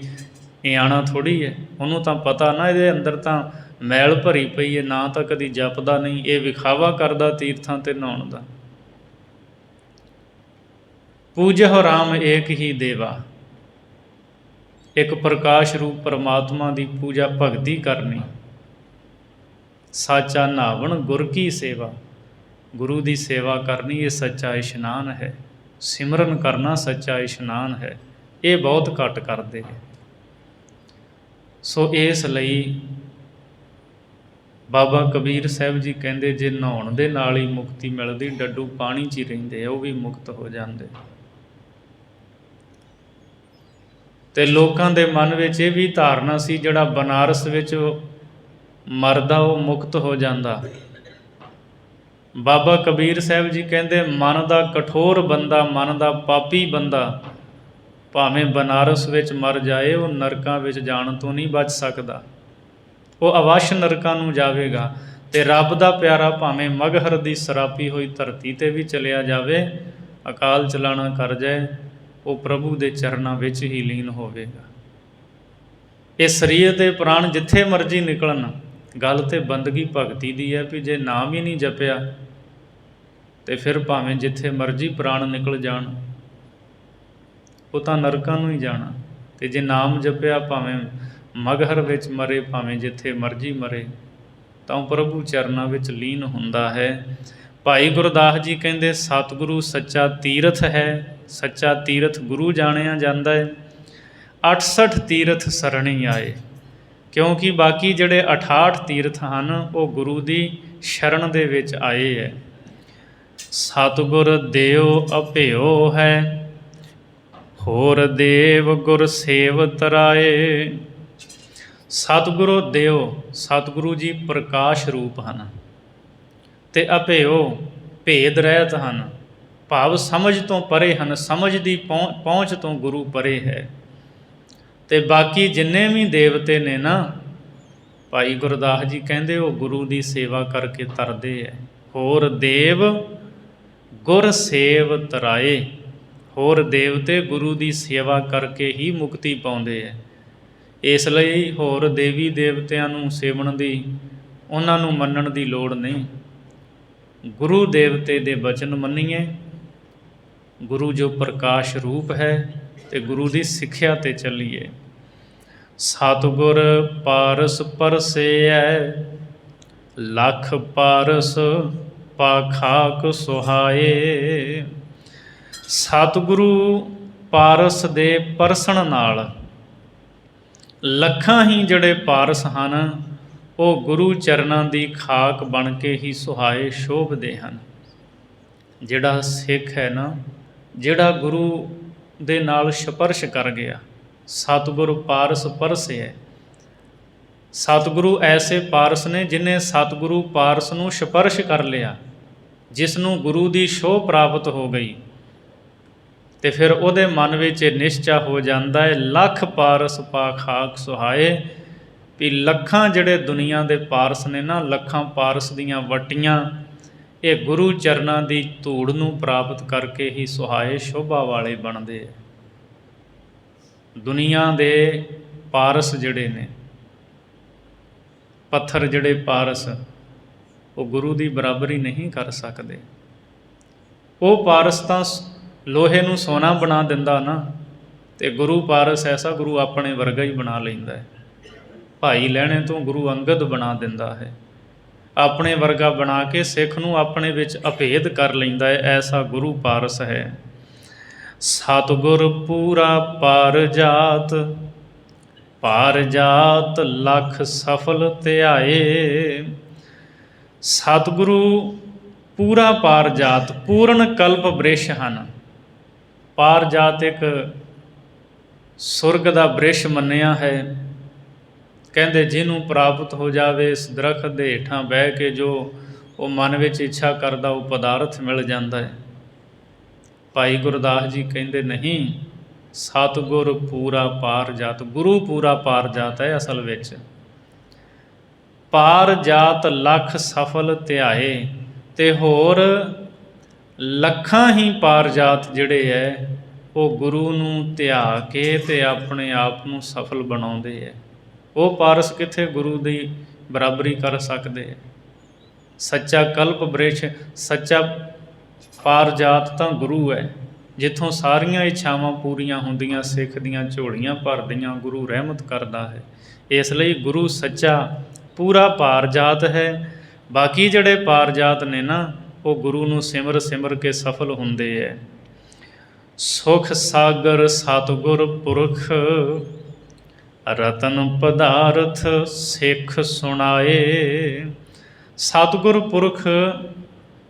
ਇਆਣਾ ਥੋੜ੍ਹੀ ਹੈ, ਉਹਨੂੰ ਤਾਂ ਪਤਾ ਨਾ ਇਹਦੇ ਅੰਦਰ ਤਾਂ ਮੈਲ ਭਰੀ ਪਈ ਹੈ, ਨਾ ਤਾਂ ਕਦੀ ਜਪਦਾ ਨਹੀਂ, ਇਹ ਵਿਖਾਵਾ ਕਰਦਾ ਤੀਰਥਾਂ 'ਤੇ ਨਹਾਉਣ ਦਾ। ਪੂਜਹੁ ਰਾਮ ਏਕ ਹੀ ਦੇਵਾ, ਇੱਕ ਪ੍ਰਕਾਸ਼ ਰੂਪ ਪਰਮਾਤਮਾ ਦੀ ਪੂਜਾ ਭਗਤੀ ਕਰਨੀ। ਸਾਚਾ ਨਹਾਵਣ ਗੁਰ ਕੀ ਸੇਵਾ, ਗੁਰੂ ਦੀ ਸੇਵਾ ਕਰਨੀ ਇਹ ਸੱਚਾ ਇਸ਼ਨਾਨ ਹੈ। ਸਿਮਰਨ ਕਰਨਾ ਸੱਚਾ ਇਸ਼ਨਾਨ ਹੈ, ਇਹ ਬਹੁਤ ਘੱਟ ਕਰਦੇ ਨੇ। ਸੋ ਇਸ ਲਈ ਬਾਬਾ ਕਬੀਰ ਸਾਹਿਬ ਜੀ ਕਹਿੰਦੇ ਜੇ ਨਹਾਉਣ ਦੇ ਨਾਲ ਹੀ ਮੁਕਤੀ ਮਿਲਦੀ, ਡੱਡੂ ਪਾਣੀ 'ਚ ਹੀ ਰਹਿੰਦੇ, ਉਹ ਵੀ ਮੁਕਤ ਹੋ ਜਾਂਦੇ। ਅਤੇ ਲੋਕਾਂ ਦੇ ਮਨ ਵਿੱਚ ਇਹ ਵੀ ਧਾਰਨਾ ਸੀ ਜਿਹੜਾ ਬਨਾਰਸ ਵਿੱਚ ਮਰਦਾ ਉਹ ਮੁਕਤ ਹੋ ਜਾਂਦਾ। ਬਾਬਾ ਕਬੀਰ ਸਾਹਿਬ ਜੀ ਕਹਿੰਦੇ ਮਨ ਦਾ ਕਠੋਰ ਬੰਦਾ, ਮਨ ਦਾ ਪਾਪੀ ਬੰਦਾ ਭਾਵੇਂ ਬਨਾਰਸ ਵਿੱਚ ਮਰ ਜਾਏ, ਉਹ ਨਰਕਾਂ ਵਿੱਚ ਜਾਣ ਤੋਂ ਨਹੀਂ ਬਚ ਸਕਦਾ, ਉਹ ਅਵਸ਼ ਨਰਕਾਂ ਨੂੰ ਜਾਵੇਗਾ। ਅਤੇ ਰੱਬ ਦਾ ਪਿਆਰਾ ਭਾਵੇਂ ਮਗਹਰ ਦੀ ਸਰਾਪੀ ਹੋਈ ਧਰਤੀ 'ਤੇ ਵੀ ਚਲਿਆ ਜਾਵੇ, ਅਕਾਲ ਚਲਾਣਾ ਕਰ ਜਾਏ, ਉਹ ਪ੍ਰਭੂ ਦੇ ਚਰਨਾਂ ਵਿੱਚ ਹੀ ਲੀਨ ਹੋਵੇਗਾ। ਇਹ ਸਰੀਰ ਦੇ ਪ੍ਰਾਣ ਜਿੱਥੇ ਮਰਜ਼ੀ ਨਿਕਲਣ, ਗੱਲ ਤਾਂ ਬੰਦਗੀ ਭਗਤੀ ਦੀ ਹੈ ਵੀ ਜੇ ਨਾਮ ਹੀ ਨਹੀਂ ਜਪਿਆ ਅਤੇ ਫਿਰ ਭਾਵੇਂ ਜਿੱਥੇ ਮਰਜ਼ੀ ਪ੍ਰਾਣ ਨਿਕਲ ਜਾਣ, ਉਹ ਤਾਂ ਨਰਕਾਂ ਨੂੰ ਹੀ ਜਾਣਾ। ਅਤੇ ਜੇ ਨਾਮ ਜਪਿਆ ਭਾਵੇਂ ਮਗਹਰ ਵਿੱਚ ਮਰੇ, ਭਾਵੇਂ ਜਿੱਥੇ ਮਰਜ਼ੀ ਮਰੇ, ਤਾਂ ਉਹ ਪ੍ਰਭੂ ਚਰਨਾਂ ਵਿੱਚ ਲੀਨ ਹੁੰਦਾ ਹੈ। ਭਾਈ ਗੁਰਦਾਸ ਜੀ ਕਹਿੰਦੇ ਸਤਿਗੁਰੂ ਸੱਚਾ ਤੀਰਥ ਹੈ, ਸੱਚਾ ਤੀਰਥ ਗੁਰੂ ਜਾਣਿਆ ਜਾਂਦਾ ਹੈ। 68 ਤੀਰਥ ਸਰਣੀ ਆਏ, ਕਿਉਂਕਿ ਬਾਕੀ ਜਿਹੜੇ 68 ਤੀਰਥ ਹਨ ਉਹ ਗੁਰੂ ਦੀ ਸ਼ਰਨ ਦੇ ਵਿੱਚ ਆਏ ਹੈ। ਸਤਿਗੁਰ ਦਿਓ ਅਭਿਓ ਹੈ, ਹੋਰ ਦੇਵ ਗੁਰ ਸੇਵ ਤਰਾਏ। ਸਤਿਗੁਰੂ ਦਿਓ, ਸਤਿਗੁਰੂ ਜੀ ਪ੍ਰਕਾਸ਼ ਰੂਪ ਹਨ, ਅਤੇ ਅਭਿਓ ਭੇਦ ਰਹਿਤ ਹਨ, ਭਾਵ ਸਮਝ ਤੋਂ ਪਰੇ ਹਨ, ਸਮਝ ਦੀ ਪਹੁੰਚ ਤੋਂ ਗੁਰੂ ਪਰੇ ਹੈ। ਅਤੇ ਬਾਕੀ ਜਿੰਨੇ ਵੀ ਦੇਵਤੇ ਨੇ ਨਾ, ਭਾਈ ਗੁਰਦਾਸ ਜੀ ਕਹਿੰਦੇ ਉਹ ਗੁਰੂ ਦੀ ਸੇਵਾ ਕਰਕੇ ਤਰਦੇ ਹੈ। ਹੋਰ ਦੇਵ ਗੁਰ ਸੇਵ ਤਰਾਏ, ਹੋਰ ਦੇਵਤੇ ਗੁਰੂ ਦੀ ਸੇਵਾ ਕਰਕੇ ਹੀ ਮੁਕਤੀ ਪਾਉਂਦੇ ਹੈ। ਇਸ ਲਈ ਹੋਰ ਦੇਵੀ ਦੇਵਤਿਆਂ ਨੂੰ ਸੇਵਣ ਦੀ, ਉਹਨਾਂ ਨੂੰ ਮੰਨਣ ਦੀ ਲੋੜ ਨਹੀਂ। ਗੁਰੂ ਦੇਵਤੇ ਦੇ ਬਚਨ ਮੰਨੀਏ, ਗੁਰੂ ਜੋ ਪ੍ਰਕਾਸ਼ ਰੂਪ ਹੈ, ਅਤੇ ਗੁਰੂ ਦੀ ਸਿੱਖਿਆ 'ਤੇ ਚੱਲੀਏ। ਸਤਿਗੁਰ ਪਾਰਸ ਪਰਸੇਐ, ਲੱਖ ਪਾਰਸ ਪਾਖਾਕ ਸੁਹਾਏ। ਸਤਿਗੁਰੂ ਪਾਰਸ ਦੇ ਪਰਸਣ ਨਾਲ ਲੱਖਾਂ ਹੀ ਜਿਹੜੇ ਪਾਰਸ ਹਨ ਉਹ ਗੁਰੂ ਚਰਨਾਂ ਦੀ ਖਾਕ ਬਣ ਕੇ ਹੀ ਸੁਹਾਏ ਸ਼ੋਭਦੇ ਹਨ। ਜਿਹੜਾ ਸਿੱਖ ਹੈ ਨਾ, ਜਿਹੜਾ ਗੁਰੂ ਦੇ ਨਾਲ ਸਪਰਸ਼ ਕਰ ਗਿਆ, ਸਤਿਗੁਰੂ ਪਾਰਸ ਪਰਸਿਐ। ਸਤਿਗੁਰੂ ਐਸੇ ਪਾਰਸ ਨੇ ਜਿਹਨੇ ਸਤਿਗੁਰੂ ਪਾਰਸ ਨੂੰ ਸਪਰਸ਼ ਕਰ ਲਿਆ, ਜਿਸ ਨੂੰ ਗੁਰੂ ਦੀ ਛੋਹ ਪ੍ਰਾਪਤ ਹੋ ਗਈ, ਅਤੇ ਫਿਰ ਉਹਦੇ ਮਨ ਵਿੱਚ ਇਹ ਨਿਸ਼ਚਾ ਹੋ ਜਾਂਦਾ ਹੈ ਲੱਖ ਪਾਰਸ ਪਾ ਖਾਕ ਸੁਹਾਏ, ਵੀ ਲੱਖਾਂ ਜਿਹੜੇ ਦੁਨੀਆ ਦੇ ਪਾਰਸ ਨੇ ਨਾ, ਲੱਖਾਂ ਪਾਰਸ ਦੀਆਂ ਵਟੀਆਂ ਇਹ ਗੁਰੂ ਚਰਨਾਂ ਦੀ ਧੂੜ ਨੂੰ ਪ੍ਰਾਪਤ ਕਰਕੇ ਹੀ ਸੁਹਾਏ ਸ਼ੋਭਾ ਵਾਲੇ ਬਣਦੇ ਹੈ। ਦੁਨੀਆ ਦੇ ਪਾਰਸ ਜਿਹੜੇ ਨੇ, ਪੱਥਰ ਜਿਹੜੇ ਪਾਰਸ, ਉਹ ਗੁਰੂ ਦੀ ਬਰਾਬਰੀ ਨਹੀਂ ਕਰ ਸਕਦੇ। ਉਹ ਪਾਰਸ ਤਾਂ ਲੋਹੇ ਨੂੰ ਸੋਨਾ ਬਣਾ ਦਿੰਦਾ ਨਾ, ਅਤੇ ਗੁਰੂ ਪਾਰਸ ਐਸਾ ਗੁਰੂ ਆਪਣੇ ਵਰਗਾ ਹੀ ਬਣਾ ਲੈਂਦਾ ਹੈ। ਭਾਈ ਲਹਿਣੇ ਤੋਂ ਗੁਰੂ ਅੰਗਦ ਬਣਾ ਦਿੰਦਾ ਹੈ, ਆਪਣੇ ਵਰਗਾ ਬਣਾ ਕੇ ਸਿੱਖ ਨੂੰ ਆਪਣੇ ਵਿੱਚ ਅਭੇਦ ਕਰ ਲੈਂਦਾ ਹੈ, ਐਸਾ ਗੁਰੂ ਪਾਰਸ ਹੈ। ਸਤਿਗੁਰ ਪੂਰਾ ਪਾਰ ਜਾਤ, ਪਾਰ ਜਾਤ ਲੱਖ ਸਫਲ ਧਿਆਏ। ਸਤਿਗੁਰੂ ਪੂਰਾ ਪਾਰ ਜਾਤ, ਪੂਰਨ ਕਲਪ ਬ੍ਰਿਸ਼ ਹਨ। ਪਾਰ ਜਾਤ ਇੱਕ ਸੁਰਗ ਦਾ ਬ੍ਰਿਸ਼ ਮੰਨਿਆ ਹੈ। ਕਹਿੰਦੇ ਜਿਹਨੂੰ ਪ੍ਰਾਪਤ ਹੋ ਜਾਵੇ ਇਸ ਦਰਖਤ ਦੇ ਹੇਠਾਂ ਬਹਿ ਕੇ ਜੋ ਉਹ ਮਨ ਵਿੱਚ ਇੱਛਾ ਕਰਦਾ ਉਹ ਪਦਾਰਥ ਮਿਲ ਜਾਂਦਾ ਹੈ। ਭਾਈ ਗੁਰਦਾਸ ਜੀ ਕਹਿੰਦੇ ਨਹੀਂ, ਸਤਿਗੁਰ ਪੂਰਾ ਪਾਰ ਜਾਤ, ਗੁਰੂ ਪੂਰਾ ਪਾਰ ਜਾਤ ਹੈ ਅਸਲ ਵਿੱਚ। ਪਾਰ ਜਾਤ ਲੱਖ ਸਫਲ ਧਿਆਏ, ਅਤੇ ਹੋਰ ਲੱਖਾਂ ਹੀ ਪਾਰ ਜਾਤ ਜਿਹੜੇ ਹੈ ਉਹ ਗੁਰੂ ਨੂੰ ਧਿਆ ਕੇ ਤੇ ਆਪਣੇ ਆਪ ਨੂੰ ਸਫਲ ਬਣਾਉਂਦੇ ਹੈ। ਉਹ ਪਾਰਸ ਕਿੱਥੇ ਗੁਰੂ ਦੀ ਬਰਾਬਰੀ ਕਰ ਸਕਦੇ ਹੈ। ਸੱਚਾ ਕਲਪ ਬ੍ਰਿਛ, ਸੱਚਾ ਪਾਰਜਾਤ ਤਾਂ ਗੁਰੂ ਹੈ, ਜਿੱਥੋਂ ਸਾਰੀਆਂ ਇੱਛਾਵਾਂ ਪੂਰੀਆਂ ਹੁੰਦੀਆਂ, ਸਿੱਖ ਦੀਆਂ ਝੋਲੀਆਂ ਭਰਦੀਆਂ, ਗੁਰੂ ਰਹਿਮਤ ਕਰਦਾ ਹੈ। ਇਸ ਲਈ ਗੁਰੂ ਸੱਚਾ ਪੂਰਾ ਪਾਰਜਾਤ ਹੈ। ਬਾਕੀ ਜਿਹੜੇ ਪਾਰਜਾਤ ਨੇ ਨਾ, ਉਹ ਗੁਰੂ ਨੂੰ ਸਿਮਰ ਸਿਮਰ ਕੇ ਸਫਲ ਹੁੰਦੇ ਹੈ। ਸੁਖ ਸਾਗਰ ਸਤਿਗੁਰ ਪੁਰਖ, ਰਤਨ ਪਦਾਰਥ ਸਿੱਖ ਸੁਣਾਏ। ਸਤਿਗੁਰ ਪੁਰਖ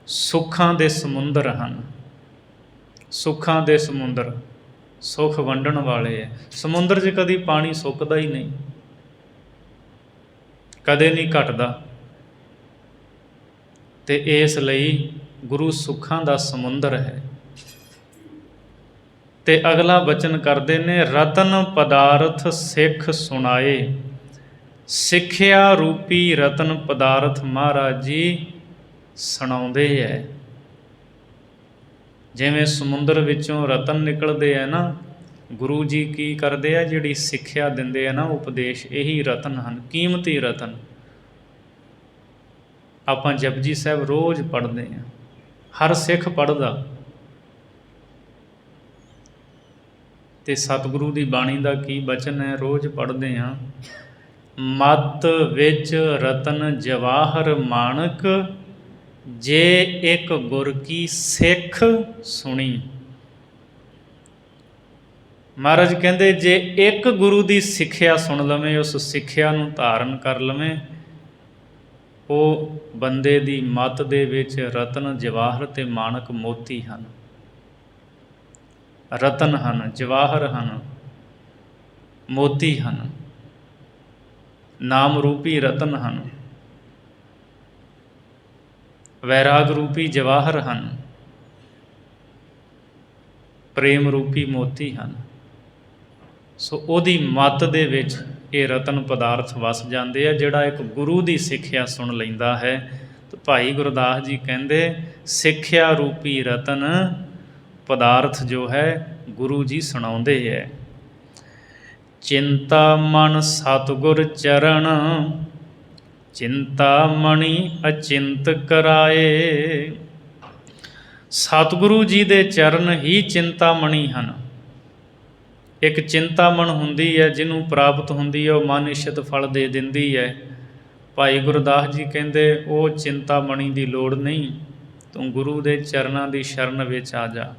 ਸੁੱਖਾਂ ਦੇ ਸਮੁੰਦਰ ਹਨ। ਸੁੱਖਾਂ ਦੇ ਸਮੁੰਦਰ, ਸੁੱਖ ਵੰਡਣ ਵਾਲੇ ਹੈ। ਸਮੁੰਦਰ 'ਚ ਕਦੀ ਪਾਣੀ ਸੁੱਕਦਾ ਹੀ ਨਹੀਂ, ਕਦੇ ਨਹੀਂ ਘਟਦਾ। ਅਤੇ ਇਸ ਲਈ ਗੁਰੂ ਸੁੱਖਾਂ ਦਾ ਸਮੁੰਦਰ ਹੈ। ਅਤੇ ਅਗਲਾ ਬਚਨ ਕਰਦੇ ਨੇ, ਰਤਨ ਪਦਾਰਥ ਸਿੱਖ ਸੁਣਾਏ। ਸਿੱਖਿਆ ਰੂਪੀ ਰਤਨ ਪਦਾਰਥ ਮਹਾਰਾਜ ਜੀ ਸੁਣਾਉਂਦੇ ਹੈ। ਜਿਵੇਂ ਸਮੁੰਦਰ ਵਿੱਚੋਂ ਰਤਨ ਨਿਕਲਦੇ ਹੈ ਨਾ, ਗੁਰੂ ਜੀ ਕੀ ਕਰਦੇ ਆ, ਜਿਹੜੀ ਸਿੱਖਿਆ ਦਿੰਦੇ ਆ ਨਾ, ਉਪਦੇਸ਼, ਇਹੀ ਰਤਨ ਹਨ, ਕੀਮਤੀ ਰਤਨ। ਆਪਾਂ ਜਪਜੀ ਸਾਹਿਬ ਰੋਜ਼ ਪੜ੍ਹਦੇ ਹਾਂ, ਹਰ ਸਿੱਖ ਪੜ੍ਹਦਾ। ਅਤੇ ਸਤਿਗੁਰੂ ਦੀ ਬਾਣੀ ਦਾ ਕੀ ਬਚਨ ਹੈ, ਰੋਜ਼ ਪੜ੍ਹਦੇ ਹਾਂ। ਮਤ ਵਿੱਚ ਰਤਨ ਜਵਾਹਰ ਮਾਣਕ, ਜੇ ਇੱਕ ਗੁਰ ਕੀ ਸਿੱਖ ਸੁਣੀ। ਮਹਾਰਾਜ ਕਹਿੰਦੇ, ਜੇ ਇੱਕ ਗੁਰੂ ਦੀ ਸਿੱਖਿਆ ਸੁਣ ਲਵੇਂ, ਉਸ ਸਿੱਖਿਆ ਨੂੰ ਧਾਰਨ ਕਰ ਲਵੇਂ, ਉਹ ਬੰਦੇ ਦੀ ਮੱਤ ਦੇ ਵਿੱਚ ਰਤਨ ਜਵਾਹਰ ਅਤੇ ਮਾਣਕ ਮੋਤੀ ਹਨ। ਰਤਨ ਹਨ, ਜਵਾਹਰ ਹਨ, ਮੋਤੀ ਹਨ, ਨਾਮ ਰੂਪੀ ਰਤਨ ਹਨ, ਵੈਰਾਗ ਰੂਪੀ ਜਵਾਹਰ ਹਨ, ਪ੍ਰੇਮ ਰੂਪੀ ਮੋਤੀ ਹਨ। ਸੋ ਉਹਦੀ ਮੱਤ ਦੇ ਵਿੱਚ ਇਹ ਰਤਨ ਪਦਾਰਥ ਵਸ ਜਾਂਦੇ ਆ, ਜਿਹੜਾ ਇੱਕ ਗੁਰੂ ਦੀ ਸਿੱਖਿਆ ਸੁਣ ਲੈਂਦਾ ਹੈ। ਤਾਂ ਭਾਈ ਗੁਰਦਾਸ ਜੀ ਕਹਿੰਦੇ, ਸਿੱਖਿਆ ਰੂਪੀ ਰਤਨ ਪਦਾਰਥ ਜੋ ਹੈ ਗੁਰੂ ਜੀ ਸੁਣਾਉਂਦੇ ਹੈ। ਚਿੰਤਾ ਮਨ ਸਤਿਗੁਰ ਚਰਨ, ਚਿੰਤਾ ਮਣੀ ਅਚਿੰਤ ਕਰਾਏ। ਸਤਿਗੁਰੂ ਜੀ ਦੇ ਚਰਨ ਹੀ ਚਿੰਤਾਮਣੀ ਹਨ। ਇੱਕ ਚਿੰਤਾਮਣ ਹੁੰਦੀ ਹੈ, ਜਿਹਨੂੰ ਪ੍ਰਾਪਤ ਹੁੰਦੀ ਹੈ, ਉਹ ਮਨ ਇਛਤ ਫਲ ਦੇ ਦਿੰਦੀ ਹੈ। ਭਾਈ ਗੁਰਦਾਸ ਜੀ ਕਹਿੰਦੇ, ਉਹ ਚਿੰਤਾਮਣੀ ਦੀ ਲੋੜ ਨਹੀਂ, ਤੂੰ ਗੁਰੂ ਦੇ ਚਰਨਾਂ ਦੀ ਸ਼ਰਨ ਵਿੱਚ ਆ ਜਾ।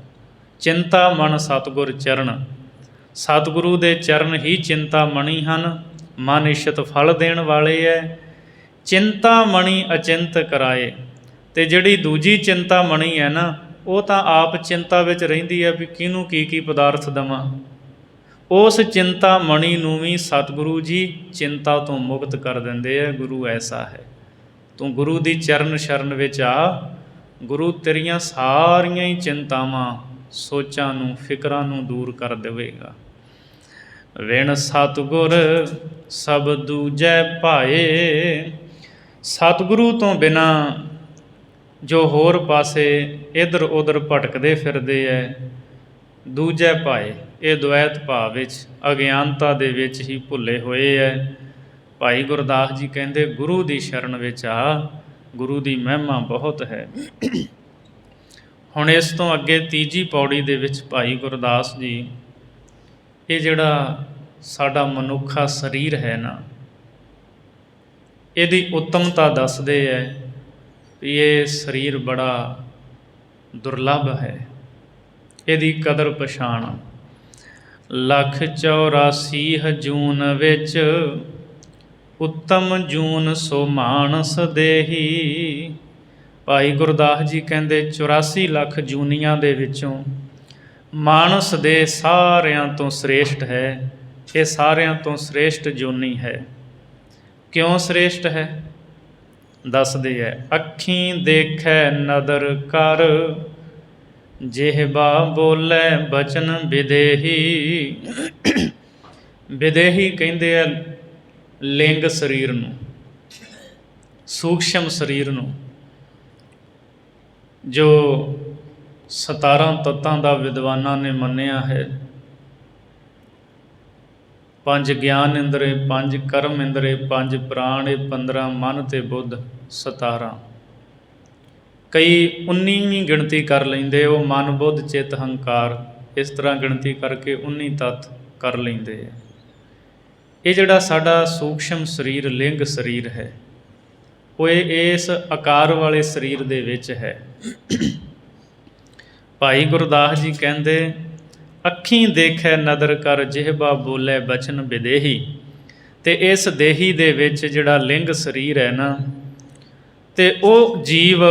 ਚਿੰਤਾਮਣ ਸਤਿਗੁਰ ਚਰਨ, ਸਤਿਗੁਰੂ ਦੇ ਚਰਨ ਹੀ ਚਿੰਤਾਮਣੀ ਹਨ, ਮਨ ਇਛਤ ਫਲ ਦੇਣ ਵਾਲੇ ਹੈ। ਚਿੰਤਾਮਣੀ ਅਚਿੰਤ ਕਰਾਏ। ਅਤੇ ਜਿਹੜੀ ਦੂਜੀ ਚਿੰਤਾਮਣੀ ਹੈ ਨਾ, ਉਹ ਤਾਂ ਆਪ ਚਿੰਤਾ ਵਿੱਚ ਰਹਿੰਦੀ ਹੈ ਵੀ ਕਿਹਨੂੰ ਕੀ ਕੀ ਪਦਾਰਥ ਦੇਵਾਂ। ਉਸ ਚਿੰਤਾਮਣੀ ਨੂੰ ਵੀ ਸਤਿਗੁਰੂ ਜੀ ਚਿੰਤਾ ਤੋਂ ਮੁਕਤ ਕਰ ਦਿੰਦੇ ਹੈ। ਗੁਰੂ ਐਸਾ ਹੈ, ਤੂੰ ਗੁਰੂ ਦੀ ਚਰਨ ਸ਼ਰਨ ਵਿੱਚ ਆ, ਗੁਰੂ ਤੇਰੀਆਂ ਸਾਰੀਆਂ ਹੀ ਚਿੰਤਾਵਾਂ, ਸੋਚਾਂ ਨੂੰ, ਫਿਕਰਾਂ ਨੂੰ ਦੂਰ ਕਰ ਦੇਵੇਗਾ। ਵਿਣ ਸਤਿਗੁਰ ਸਭ ਦੂਜੈ ਭਾਏ। ਸਤਿਗੁਰੂ ਤੋਂ ਬਿਨਾਂ ਜੋ ਹੋਰ ਪਾਸੇ ਇੱਧਰ ਉੱਧਰ ਭਟਕਦੇ ਫਿਰਦੇ ਹੈ, ਦੂਜੈ ਭਾਏ, ਇਹ ਦੁਐਤ ਭਾਵ ਵਿੱਚ, ਅਗਿਆਨਤਾ ਦੇ ਵਿੱਚ ਹੀ ਭੁੱਲੇ ਹੋਏ ਹੈ। ਭਾਈ ਗੁਰਦਾਸ ਜੀ ਕਹਿੰਦੇ, ਗੁਰੂ ਦੀ ਸ਼ਰਨ ਵਿੱਚ ਆ, ਗੁਰੂ ਦੀ ਮਹਿਮਾ ਬਹੁਤ ਹੈ। ਹੁਣ ਇਸ ਤੋਂ ਅੱਗੇ ਤੀਜੀ ਪੌੜੀ ਦੇ ਵਿੱਚ ਭਾਈ ਗੁਰਦਾਸ ਜੀ ਇਹ ਜਿਹੜਾ ਸਾਡਾ ਮਨੁੱਖਾ ਸਰੀਰ ਹੈ ਨਾ, ਇਹਦੀ ਉੱਤਮਤਾ ਦੱਸਦੇ ਹੈ ਵੀ ਇਹ ਸਰੀਰ ਬੜਾ ਦੁਰਲੱਭ ਹੈ, ਇਹਦੀ ਕਦਰ ਪਛਾਣ। 184 ਜੂਨ ਵਿੱਚ ਉੱਤਮ ਜੂਨ ਸੋ ਮਾਨਸ ਦੇਹੀ। ਭਾਈ ਗੁਰਦਾਸ ਜੀ ਕਹਿੰਦੇ 84 ਲੱਖ ਜੂਨੀਆਂ ਦੇ ਵਿੱਚੋਂ ਮਾਨਸ ਦੇ ਸਾਰਿਆਂ ਤੋਂ ਸ੍ਰੇਸ਼ਟ ਹੈ। ਇਹ ਸਾਰਿਆਂ ਤੋਂ ਸ੍ਰੇਸ਼ਟ ਜੂਨੀ ਹੈ। ਕਿਉਂ ਸ੍ਰੇਸ਼ਟ ਹੈ ਦੱਸਦੇ ਹੈ, ਅੱਖੀਂ ਦੇਖੈ ਨਦਰ ਕਰ, ਜਿਹਵਾ ਬੋਲੇ ਬਚਨ ਵਿਦੇਹੀ। ਵਿਦੇਹੀ ਕਹਿੰਦੇ ਆ ਲਿੰਗ ਸਰੀਰ ਨੂੰ, ਸੂਖਸ਼ਮ ਸਰੀਰ ਨੂੰ, ਜੋ 17 ਤੱਤਾਂ ਦਾ ਵਿਦਵਾਨਾਂ ਨੇ ਮੰਨਿਆ ਹੈ। 5 ਗਿਆਨ ਇੰਦਰੇ, 5 ਕਰਮ ਇੰਦਰੇ, 5 ਪ੍ਰਾਣ, 15 ਮਨ ਤੇ ਬੁੱਧ, 17। ਕਈ 19ਵੀਂ ਗਿਣਤੀ ਕਰ ਲੈਂਦੇ, ਉਹ ਮਨ ਬੁੱਧ ਚਿੱਤ ਹੰਕਾਰ, ਇਸ ਤਰ੍ਹਾਂ ਗਿਣਤੀ ਕਰਕੇ 19 ਤੱਤ ਕਰ ਲੈਂਦੇ ਹੈ। ਇਹ ਜਿਹੜਾ ਸਾਡਾ ਸੂਖਸ਼ਮ ਸਰੀਰ ਲਿੰਗ ਸਰੀਰ ਹੈ, ਉਹ ਇਸ ਆਕਾਰ ਵਾਲੇ ਸਰੀਰ ਦੇ ਵਿੱਚ ਹੈ। ਭਾਈ ਗੁਰਦਾਸ ਜੀ ਕਹਿੰਦੇ, ਅੱਖੀਂ ਦੇਖੈ ਨਦਰ ਕਰ, ਜਿਹਬਾ ਬੋਲੇ ਬਚਨ ਵਿਦੇਹੀ। ਅਤੇ ਇਸ ਦੇਹੀ ਦੇ ਵਿੱਚ ਜਿਹੜਾ ਲਿੰਗ ਸਰੀਰ ਹੈ ਨਾ, ਅਤੇ ਉਹ ਜੀਵ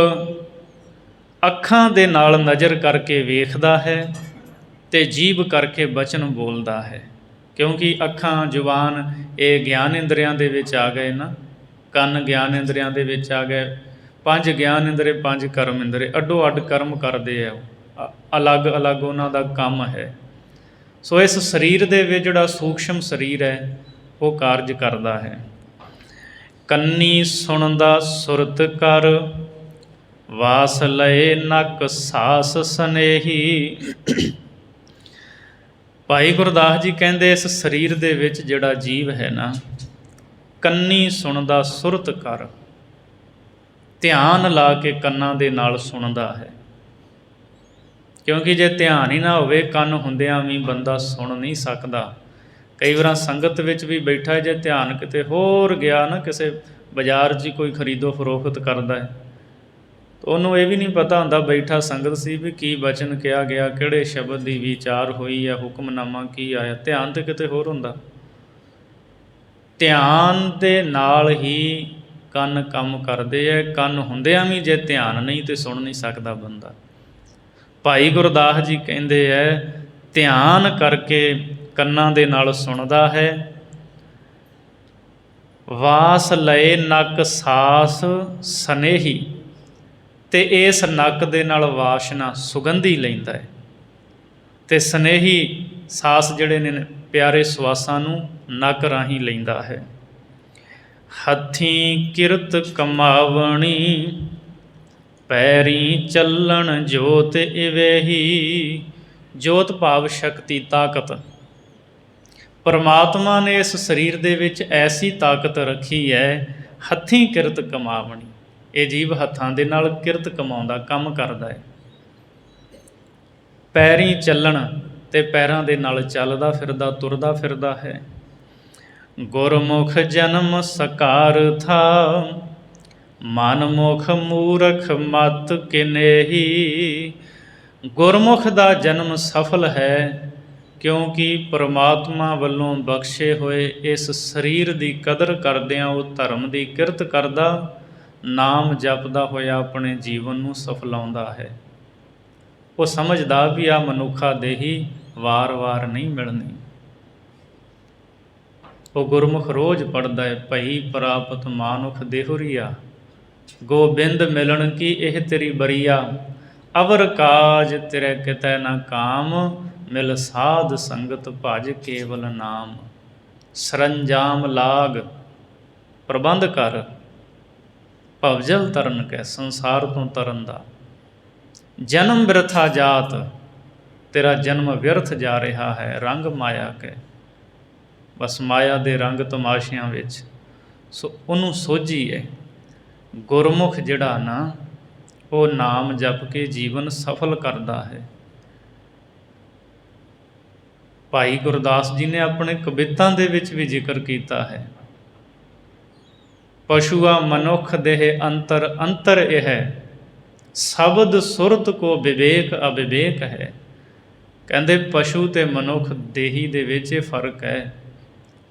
ਅੱਖਾਂ ਦੇ ਨਾਲ ਨਜ਼ਰ ਕਰਕੇ ਵੇਖਦਾ ਹੈ ਅਤੇ ਜੀਭ ਕਰਕੇ ਬਚਨ ਬੋਲਦਾ ਹੈ। ਕਿਉਂਕਿ ਅੱਖਾਂ, ਜ਼ੁਬਾਨ ਇਹ ਗਿਆਨ ਇੰਦਰੀਆਂ ਦੇ ਵਿੱਚ ਆ ਗਏ ਨਾ, ਕੰਨ ਗਿਆਨ ਇੰਦਰੀਆਂ ਦੇ ਵਿੱਚ ਆ ਗਏ। 5 ਗਿਆਨ ਇੰਦਰੇ, 5 ਕਰਮ ਇੰਦਰੇ, ਅੱਡੋ ਅੱਡ ਕਰਮ ਕਰਦੇ ਆ, ਅਲੱਗ ਅਲੱਗ ਉਹਨਾਂ ਦਾ ਕੰਮ ਹੈ। ਸੋ ਇਸ ਸਰੀਰ ਦੇ ਵਿੱਚ ਜਿਹੜਾ ਸੂਖਸ਼ਮ ਸਰੀਰ ਹੈ ਉਹ ਕਾਰਜ ਕਰਦਾ ਹੈ। ਕੰਨੀ ਸੁਣਦਾ ਸੁਰਤ ਕਰ, ਵਾਸ ਲਏ ਨਕ ਸਾਸ ਸਨੇਹੀ। ਭਾਈ ਗੁਰਦਾਸ ਜੀ ਕਹਿੰਦੇ, ਇਸ ਸਰੀਰ ਦੇ ਵਿੱਚ ਜਿਹੜਾ ਜੀਵ ਹੈ ਨਾ, ਕੰਨੀ ਸੁਣਦਾ ਸੁਰਤ ਕਰ, ਧਿਆਨ ਲਾ ਕੇ ਕੰਨਾਂ ਦੇ ਨਾਲ ਸੁਣਦਾ ਹੈ। ਕਿਉਂਕਿ ਜੇ ਧਿਆਨ ਹੀ ਨਾ ਹੋਵੇ, ਕੰਨ ਹੁੰਦਿਆਂ ਵੀ ਬੰਦਾ ਸੁਣ ਨਹੀਂ ਸਕਦਾ। ਕਈ ਵਾਰ ਸੰਗਤ ਵਿੱਚ ਵੀ ਬੈਠਾ, ਜੇ ਧਿਆਨ ਕਿਤੇ ਹੋਰ ਗਿਆ ਨਾ, ਕਿਸੇ ਬਾਜ਼ਾਰ 'ਚ ਕੋਈ ਖਰੀਦੋ ਫਰੋਖਤ ਕਰਦਾ ਹੈ, ਤਾਂ ਉਹਨੂੰ ਇਹ ਵੀ ਨਹੀਂ ਪਤਾ ਹੁੰਦਾ, ਬੈਠਾ ਸੰਗਤ ਸੀ, ਵੀ ਕੀ ਬਚਨ ਕਿਹਾ ਗਿਆ, ਕਿਹੜੇ ਸ਼ਬਦ ਦੀ ਵਿਚਾਰ ਹੋਈ ਆ, ਹੁਕਮਨਾਮਾ ਕੀ ਆਇਆ। ਧਿਆਨ ਤਾਂ ਕਿਤੇ ਹੋਰ ਹੁੰਦਾ। ਧਿਆਨ ਦੇ ਨਾਲ ਹੀ ਕੰਨ ਕੰਮ ਕਰਦੇ ਹੈ। ਕੰਨ ਹੁੰਦਿਆਂ ਵੀ ਜੇ ਧਿਆਨ ਨਹੀਂ ਤਾਂ ਸੁਣ ਨਹੀਂ ਸਕਦਾ ਬੰਦਾ। ਭਾਈ ਗੁਰਦਾਸ ਜੀ ਕਹਿੰਦੇ ਹੈ, ਧਿਆਨ ਕਰਕੇ ਕੰਨਾਂ ਦੇ ਨਾਲ ਸੁਣਦਾ ਹੈ। ਵਾਸ ਲਏ ਨਕ ਸਾਸ ਸਨੇਹੀ, ਅਤੇ ਇਸ ਨੱਕ ਦੇ ਨਾਲ ਵਾਸ਼ਨਾ ਸੁਗੰਧੀ ਲੈਂਦਾ ਹੈ। ਅਤੇ ਸਨੇਹੀ ਸਾਸ ਜਿਹੜੇ ਨੇ ਪਿਆਰੇ ਸਵਾਸਾਂ ਨੂੰ ਨੱਕ ਰਾਹੀਂ ਲੈਂਦਾ ਹੈ। ਹੱਥੀਂ ਕਿਰਤ ਕਮਾਵਣੀ, ਪੈਰੀਂ ਚੱਲਣ ਜੋਤ ਇਵੇਹੀ। ਜੋਤ ਭਾਵ ਸ਼ਕਤੀ, ਤਾਕਤ। ਪਰਮਾਤਮਾ ਨੇ ਇਸ ਸਰੀਰ ਦੇ ਵਿੱਚ ਐਸੀ ਤਾਕਤ ਰੱਖੀ ਹੈ, ਹੱਥੀਂ ਕਿਰਤ ਕਮਾਵਣੀ। ਇਹ ਜੀਵ ਹੱਥਾਂ ਦੇ ਨਾਲ ਕਿਰਤ ਕਮਾਉਂਦਾ, ਕੰਮ ਕਰਦਾ ਹੈ। ਪੈਰੀਂ ਚੱਲਣ, ਅਤੇ ਪੈਰਾਂ ਦੇ ਨਾਲ ਚੱਲਦਾ ਫਿਰਦਾ, ਤੁਰਦਾ ਫਿਰਦਾ ਹੈ। ਗੁਰਮੁਖ ਜਨਮ ਸਕਾਰਥਾ, ਮਨਮੁਖ ਮੂਰਖ ਮਤ ਕਿਨੇਹੀ। ਗੁਰਮੁਖ ਦਾ ਜਨਮ ਸਫਲ ਹੈ, ਕਿਉਂਕਿ ਪਰਮਾਤਮਾ ਵੱਲੋਂ ਬਖਸ਼ੇ ਹੋਏ ਇਸ ਸਰੀਰ ਦੀ ਕਦਰ ਕਰਦਿਆਂ ਉਹ ਧਰਮ ਦੀ ਕਿਰਤ ਕਰਦਾ, ਨਾਮ ਜਪਦਾ ਹੋਇਆ ਆਪਣੇ ਜੀਵਨ ਨੂੰ ਸਫਲਾਉਂਦਾ ਹੈ। ਉਹ ਸਮਝਦਾ ਵੀ ਆ ਮਨੁੱਖਾ ਦੇਹੀ ਵਾਰ-ਵਾਰ ਨਹੀਂ ਮਿਲਣੀ। ਉਹ ਗੁਰਮੁਖ ਰੋਜ਼ ਪੜ੍ਹਦਾ ਹੈ, ਭਈ ਪ੍ਰਾਪਤ ਮਾਨੁਖ ਦੇਹੁਰੀਆ, ਗੋਬਿੰਦ ਮਿਲਣ ਕੀ ਇਹ ਤੇਰੀ ਬਰੀਆ। ਅਵਰ ਕਾਜ ਤੇਰੇ ਕਿਤੈ ਨਾ ਕਾਮ, ਮਿਲ ਸਾਧ ਸੰਗਤ ਭਜ ਕੇਵਲ ਨਾਮ। ਸਰੰਜਾਮ ਲਾਗ ਪ੍ਰਬੰਧ ਕਰ, ਭਵਜਲ ਤਰਨ ਕੈ, ਸੰਸਾਰ ਤੋਂ ਤਰਨ ਦਾ। ਜਨਮ ਬਿਰਥਾ ਜਾਤ, ਤੇਰਾ ਜਨਮ ਵਿਅਰਥ ਜਾ ਰਿਹਾ ਹੈ। ਰੰਗ ਮਾਇਆ ਕੈ, ਬਸ ਮਾਇਆ ਦੇ ਰੰਗ ਤਮਾਸ਼ਿਆਂ ਵਿੱਚ। ਸੋ ਉਹਨੂੰ ਸੋਝੀ ਹੈ। ਗੁਰਮੁਖ ਜਿਹੜਾ ਨਾ, ਉਹ ਨਾਮ ਜਪ ਕੇ ਜੀਵਨ ਸਫਲ ਕਰਦਾ ਹੈ। ਭਾਈ ਗੁਰਦਾਸ ਜੀ ਨੇ ਆਪਣੇ ਕਵਿਤਾਂ ਦੇ ਵਿੱਚ ਵੀ ਜ਼ਿਕਰ ਕੀਤਾ ਹੈ, ਪਸ਼ੂਆ ਮਨੁੱਖ ਦੇਹ ਅੰਤਰ ਅੰਤਰ ਇਹ, ਸ਼ਬਦ ਸੁਰਤ ਕੋ ਵਿਵੇਕ ਅਵਿਵੇਕ ਹੈ। ਕਹਿੰਦੇ ਪਸ਼ੂ ਅਤੇ ਮਨੁੱਖ ਦੇਹੀ ਦੇ ਵਿੱਚ ਇਹ ਫਰਕ ਹੈ।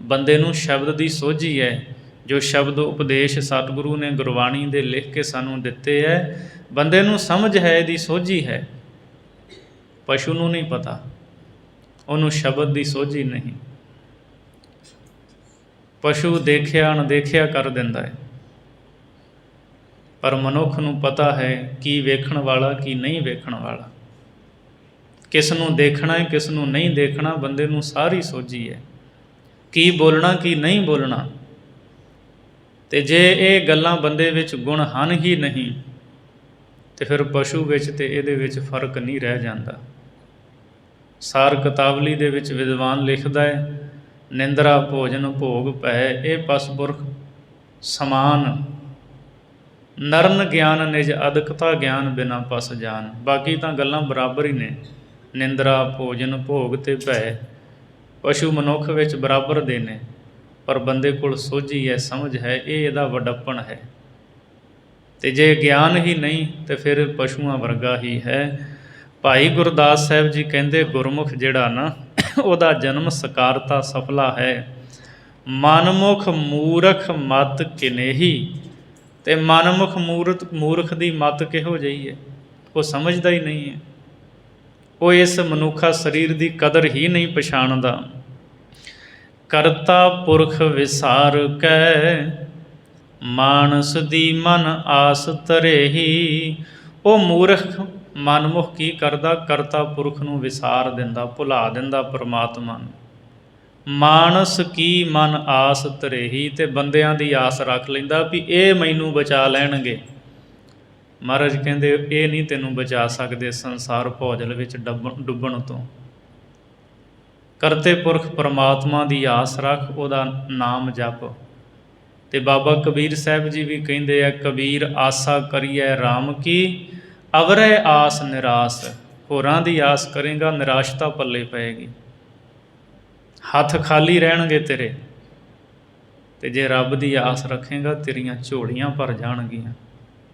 ਬੰਦੇ ਨੂੰ ਸ਼ਬਦ ਦੀ ਸੋਝੀ ਹੈ, ਜੋ ਸ਼ਬਦ ਉਪਦੇਸ਼ ਸਤਿਗੁਰੂ ਨੇ ਗੁਰਬਾਣੀ ਦੇ ਲਿਖ ਕੇ ਸਾਨੂੰ ਦਿੱਤੇ ਹੈ, ਬੰਦੇ ਨੂੰ ਸਮਝ ਹੈ, ਇਹਦੀ ਸੋਝੀ ਹੈ। ਪਸ਼ੂ ਨੂੰ ਨਹੀਂ ਪਤਾ, ਉਹਨੂੰ ਸ਼ਬਦ ਦੀ ਸੋਝੀ ਨਹੀਂ। ਪਸ਼ੂ ਦੇਖਿਆ ਅਣਦੇਖਿਆ ਕਰ ਦਿੰਦਾ ਹੈ, ਪਰ ਮਨੁੱਖ ਨੂੰ ਪਤਾ ਹੈ ਕੀ ਵੇਖਣ ਵਾਲਾ, ਕੀ ਨਹੀਂ ਵੇਖਣ ਵਾਲਾ, ਕਿਸ ਨੂੰ ਦੇਖਣਾ ਹੈ, ਕਿਸ ਨੂੰ ਨਹੀਂ ਦੇਖਣਾ। ਬੰਦੇ ਨੂੰ ਸਾਰੀ ਸੋਝੀ ਹੈ, ਕੀ ਬੋਲਣਾ, ਕੀ ਨਹੀਂ ਬੋਲਣਾ। ਅਤੇ ਜੇ ਇਹ ਗੱਲਾਂ ਬੰਦੇ ਵਿੱਚ ਗੁਣ ਹਨ ਹੀ ਨਹੀਂ, ਤੇ ਫਿਰ ਪਸ਼ੂ ਵਿੱਚ ਤੇ ਇਹਦੇ ਵਿੱਚ ਫਰਕ ਨਹੀਂ ਰਹਿ ਜਾਂਦਾ। ਸਾਰ ਕਿਤਾਵਲੀ ਦੇ ਵਿੱਚ ਵਿਦਵਾਨ ਲਿਖਦਾ ਹੈ, ਨਿੰਦਰਾ ਭੋਜਨ ਭੋਗ ਪੈ ਇਹ ਪਸਪੁਰਖ ਸਮਾਨ, ਨਰਨ ਗਿਆਨ ਨਿਜ ਅਦਕਤਾ ਗਿਆਨ ਬਿਨਾ ਪਸ ਜਾਨ। ਬਾਕੀ ਤਾਂ ਗੱਲਾਂ ਬਰਾਬਰ ਹੀ ਨੇ, ਨਿੰਦਰਾ ਭੋਜਨ ਭੋਗ ਤੇ ਭੈ ਪਸ਼ੂ ਮਨੁੱਖ ਵਿੱਚ ਬਰਾਬਰ ਦੇ ਨੇ, ਪਰ ਬੰਦੇ ਕੋਲ ਸੋਝੀ ਹੈ, ਸਮਝ ਹੈ, ਇਹ ਇਹਦਾ ਵੱਡਪਣ ਹੈ। ਤੇ ਜੇ ਗਿਆਨ ਹੀ ਨਹੀਂ ਤੇ ਫਿਰ ਪਸ਼ੂਆਂ ਵਰਗਾ ਹੀ ਹੈ। ਭਾਈ ਗੁਰਦਾਸ ਸਾਹਿਬ ਜੀ ਕਹਿੰਦੇ ਗੁਰਮੁਖ ਜਿਹੜਾ ਨਾ ਉਹਦਾ ਜਨਮ ਸਕਾਰਤਾ ਸਫਲਾ ਹੈ। ਮਨਮੁਖ ਮੂਰਖ ਮਤ ਕਿਨੇਹੀ। ਤੇ ਮਨਮੁਖ ਮੂਰਖ ਦੀ ਮਤ ਕਿਹੋ ਜਿਹੀ ਹੈ? ਉਹ ਸਮਝਦਾ ਹੀ ਨਹੀਂ ਹੈ, ਉਹ ਇਸ ਮਨੁੱਖਾ ਸਰੀਰ ਦੀ ਕਦਰ ਹੀ ਨਹੀਂ ਪਛਾਣਦਾ। ਕਰਤਾ ਪੁਰਖ ਵਿਸਾਰ ਕੈ ਮਾਨਸ ਦੀ ਮਨ ਆਸ ਧਰੇਹੀ। ਉਹ ਮੂਰਖ ਮਨਮੁਖ ਕੀ ਕਰਦਾ? ਕਰਤਾ ਪੁਰਖ ਨੂੰ ਵਿਸਾਰ ਦਿੰਦਾ, ਭੁਲਾ ਦਿੰਦਾ ਪਰਮਾਤਮਾ ਨੂੰ। ਮਾਨਸ ਕੀ ਮਨ ਆਸ ਧਰੇਹੀ। ਤੇ ਬੰਦਿਆਂ ਦੀ ਆਸ ਰੱਖ ਲੈਂਦਾ ਵੀ ਇਹ ਮੈਨੂੰ ਬਚਾ ਲੈਣਗੇ। ਮਹਾਰਾਜ ਕਹਿੰਦੇ ਇਹ ਨਹੀਂ ਤੈਨੂੰ ਬਚਾ ਸਕਦੇ ਸੰਸਾਰ ਭੌਜਲ ਵਿੱਚ ਡੁੱਬਣ ਤੋਂ। ਕਰਤੇ ਪੁਰਖ ਪਰਮਾਤਮਾ ਦੀ ਆਸ ਰੱਖ, ਉਹਦਾ ਨਾਮ ਜਪ। ਤੇ ਬਾਬਾ ਕਬੀਰ ਸਾਹਿਬ ਜੀ ਵੀ ਕਹਿੰਦੇ ਆ, ਕਬੀਰ ਆਸਾ ਕਰੀਐ ਰਾਮ ਕੀ ਅਵਰੈ ਆਸ ਨਿਰਾਸ। ਹੋਰਾਂ ਦੀ ਆਸ ਕਰੇਗਾ, ਨਿਰਾਸ਼ਤਾ ਪੱਲੇ ਪਏਗੀ, ਹੱਥ ਖਾਲੀ ਰਹਿਣਗੇ ਤੇਰੇ। ਤੇ ਜੇ ਰੱਬ ਦੀ ਆਸ ਰੱਖੇਗਾ ਤੇਰੀਆਂ ਝੋਲੀਆਂ ਭਰ ਜਾਣਗੀਆਂ,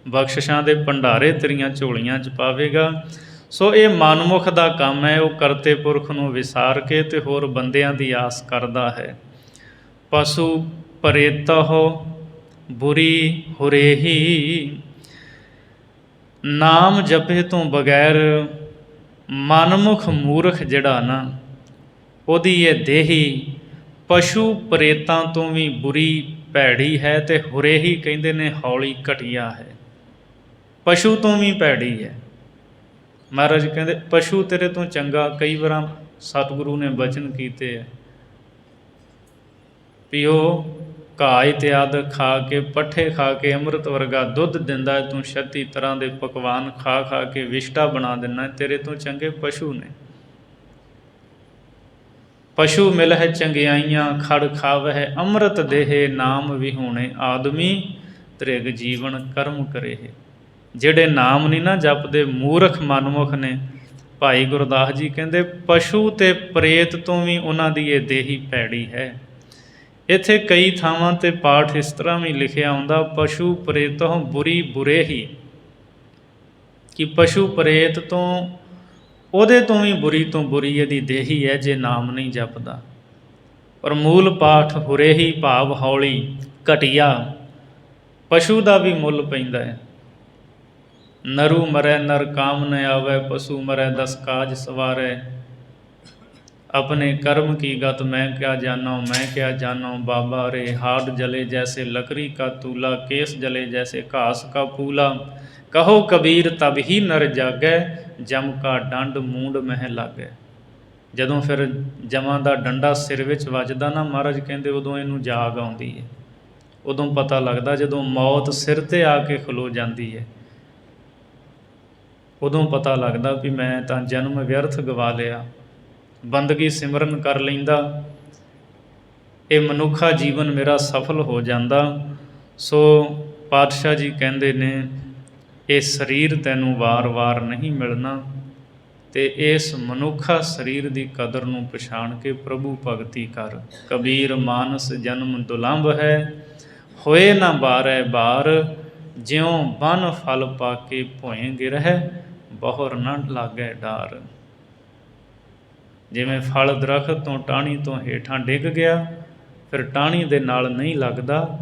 ਬਖਸ਼ਿਸ਼ਾਂ ਦੇ ਭੰਡਾਰੇ ਤੇਰੀਆਂ ਝੋਲੀਆਂ 'ਚ ਪਾਵੇਗਾ। ਸੋ ਇਹ ਮਨਮੁਖ ਦਾ ਕੰਮ ਹੈ, ਉਹ ਕਰਤੇ ਪੁਰਖ ਨੂੰ ਵਿਸਾਰ ਕੇ ਤੇ ਹੋਰ ਬੰਦਿਆਂ ਦੀ ਆਸ ਕਰਦਾ ਹੈ। ਪਸ਼ੂ ਪ੍ਰੇਤਹੁ ਬੁਰੀ ਹੁਰੇਹੀ। ਨਾਮ ਜਪੇ ਤੋਂ ਬਗੈਰ ਮਨਮੁਖ ਮੂਰਖ ਜਿਹੜਾ ਨਾ, ਉਹਦੀ ਇਹ ਦੇਹੀ ਪਸ਼ੂ ਪ੍ਰੇਤਾਂ ਤੋਂ ਵੀ ਬੁਰੀ ਭੈੜੀ ਹੈ। ਤੇ ਹੁਰੇਹੀ ਕਹਿੰਦੇ ਨੇ ਹੌਲੀ ਘਟੀਆ ਹੈ, ਪਸ਼ੂ ਤੋਂ ਵੀ ਭੈੜੀ ਹੈ। ਮਹਾਰਾਜ ਕਹਿੰਦੇ ਪਸ਼ੂ ਤੇਰੇ ਤੋਂ ਚੰਗਾ। ਕਈ ਵਾਰ ਸਤਿਗੁਰੂ ਨੇ ਬਚਨ ਕੀਤੇ ਹੈ ਵੀ ਉਹ ਘਾਹ ਇਤਿਆਦ ਖਾ ਕੇ, ਪੱਠੇ ਖਾ ਕੇ ਅੰਮ੍ਰਿਤ ਵਰਗਾ ਦੁੱਧ ਦਿੰਦਾ, ਤੂੰ 36 ਤਰ੍ਹਾਂ ਦੇ ਪਕਵਾਨ ਖਾ ਖਾ ਕੇ ਵਿਸ਼ਟਾ ਬਣਾ ਦਿੰਦਾ, ਤੇਰੇ ਤੋਂ ਚੰਗੇ ਪਸ਼ੂ ਨੇ। ਪਸ਼ੂ ਮਿਲਹਿ ਚੰਗਿਆਈਆਂ ਖੜ ਖਾਵਹਿ ਅੰਮ੍ਰਿਤ ਦੇਹੇ, ਨਾਮ ਵਿਹੂਣੇ ਆਦਮੀ ਤ੍ਰਿਗ ਜੀਵਨ ਕਰਮ ਕਰੇਹੇ। ਜਿਹੜੇ ਨਾਮ ਨਹੀਂ ਨਾ ਜਪਦੇ ਮੂਰਖ ਮਨਮੁਖ ਨੇ, ਭਾਈ ਗੁਰਦਾਸ ਜੀ ਕਹਿੰਦੇ ਪਸ਼ੂ ਤੇ ਪ੍ਰੇਤ ਤੋਂ ਵੀ ਉਹਨਾਂ ਦੀ ਇਹ ਦੇਹੀ ਭੈੜੀ ਹੈ। ਇੱਥੇ ਕਈ ਥਾਵਾਂ 'ਤੇ ਪਾਠ ਇਸ ਤਰ੍ਹਾਂ ਵੀ ਲਿਖਿਆ ਹੁੰਦਾ, ਪਸ਼ੂ ਪ੍ਰੇਤਹੁ ਬੁਰੀ ਬੁਰੇਹੀ, ਕਿ ਪਸ਼ੂ ਪ੍ਰੇਤ ਤੋਂ ਉਹਦੇ ਤੋਂ ਵੀ ਬੁਰੀ ਤੋਂ ਬੁਰੀ ਇਹਦੀ ਦੇਹੀ ਹੈ ਜੇ ਨਾਮ ਨਹੀਂ ਜਪਦਾ। ਪਰ ਮੂਲ ਪਾਠ ਹੁਰੇਹੀ ਭਾਵ ਹੌਲੀ ਘਟੀਆ। ਪਸ਼ੂ ਦਾ ਵੀ ਮੁੱਲ ਪੈਂਦਾ ਹੈ। ਨਰੂ ਮਰੈ ਨਰ ਕਾਮ ਨ ਆਵੈ, ਪਸ਼ੂ ਮਰੈ ਦਸ ਕਾਜ ਸਵਾਰੈ। अपने कर्म की गत मैं क्या जानो, मैं क्या जानो बाबा रे। हाड जले जैसे लकड़ी का तूला, केस जले जैसे घास का फूला। कहो कबीर तब ही नर जागै, जम का डंड मूंड मह लागै। ਜਦੋਂ ਫਿਰ ਜਮਾਂ ਦਾ ਡੰਡਾ ਸਿਰ ਵਿੱਚ ਵੱਜਦਾ ਨਾ, ਮਹਾਰਾਜ ਕਹਿੰਦੇ ਉਦੋਂ ਇਹਨੂੰ ਜਾਗ ਆਉਂਦੀ ਹੈ। ਉਦੋਂ ਪਤਾ ਲੱਗਦਾ ਜਦੋਂ ਮੌਤ ਸਿਰ 'ਤੇ ਆ ਕੇ ਖਲੋ ਜਾਂਦੀ ਹੈ, ਉਦੋਂ ਪਤਾ ਲੱਗਦਾ ਵੀ ਮੈਂ ਤਾਂ ਜਨਮ ਵਿਅਰਥ ਗਵਾ ਲਿਆ। ਬੰਦਗੀ ਸਿਮਰਨ ਕਰ ਲੈਂਦਾ, ਇਹ ਮਨੁੱਖਾ ਜੀਵਨ ਮੇਰਾ ਸਫਲ ਹੋ ਜਾਂਦਾ। ਸੋ ਪਾਤਸ਼ਾਹ ਜੀ ਕਹਿੰਦੇ ਨੇ ਇਹ ਸਰੀਰ ਤੈਨੂੰ ਵਾਰ-ਵਾਰ ਨਹੀਂ ਮਿਲਣਾ, ਤੇ ਇਸ ਮਨੁੱਖਾ ਸਰੀਰ ਦੀ ਕਦਰ ਨੂੰ ਪਛਾਣ ਕੇ ਪ੍ਰਭੂ ਭਗਤੀ ਕਰ। ਕਬੀਰ ਮਾਨਸ ਜਨਮ ਦੁਲੰਭ ਹੈ, ਹੋਏ ਨਾ ਬਾਰੈ ਬਾਰ। ਜਿਉਂ ਬਨ ਫਲ ਪਾ ਕੇ ਭੋਏ ਗਿਰਹਿ, ਬਹੁਰ ਨਾ ਲਾਗੈ ਡਾਰ। ਜਿਵੇਂ ਫਲ ਦਰਖਤ ਤੋਂ ਟਾਹਣੀ ਤੋਂ ਹੇਠਾਂ ਡਿੱਗ ਗਿਆ, ਫਿਰ ਟਾਹਣੀ ਦੇ ਨਾਲ ਨਹੀਂ ਲੱਗਦਾ।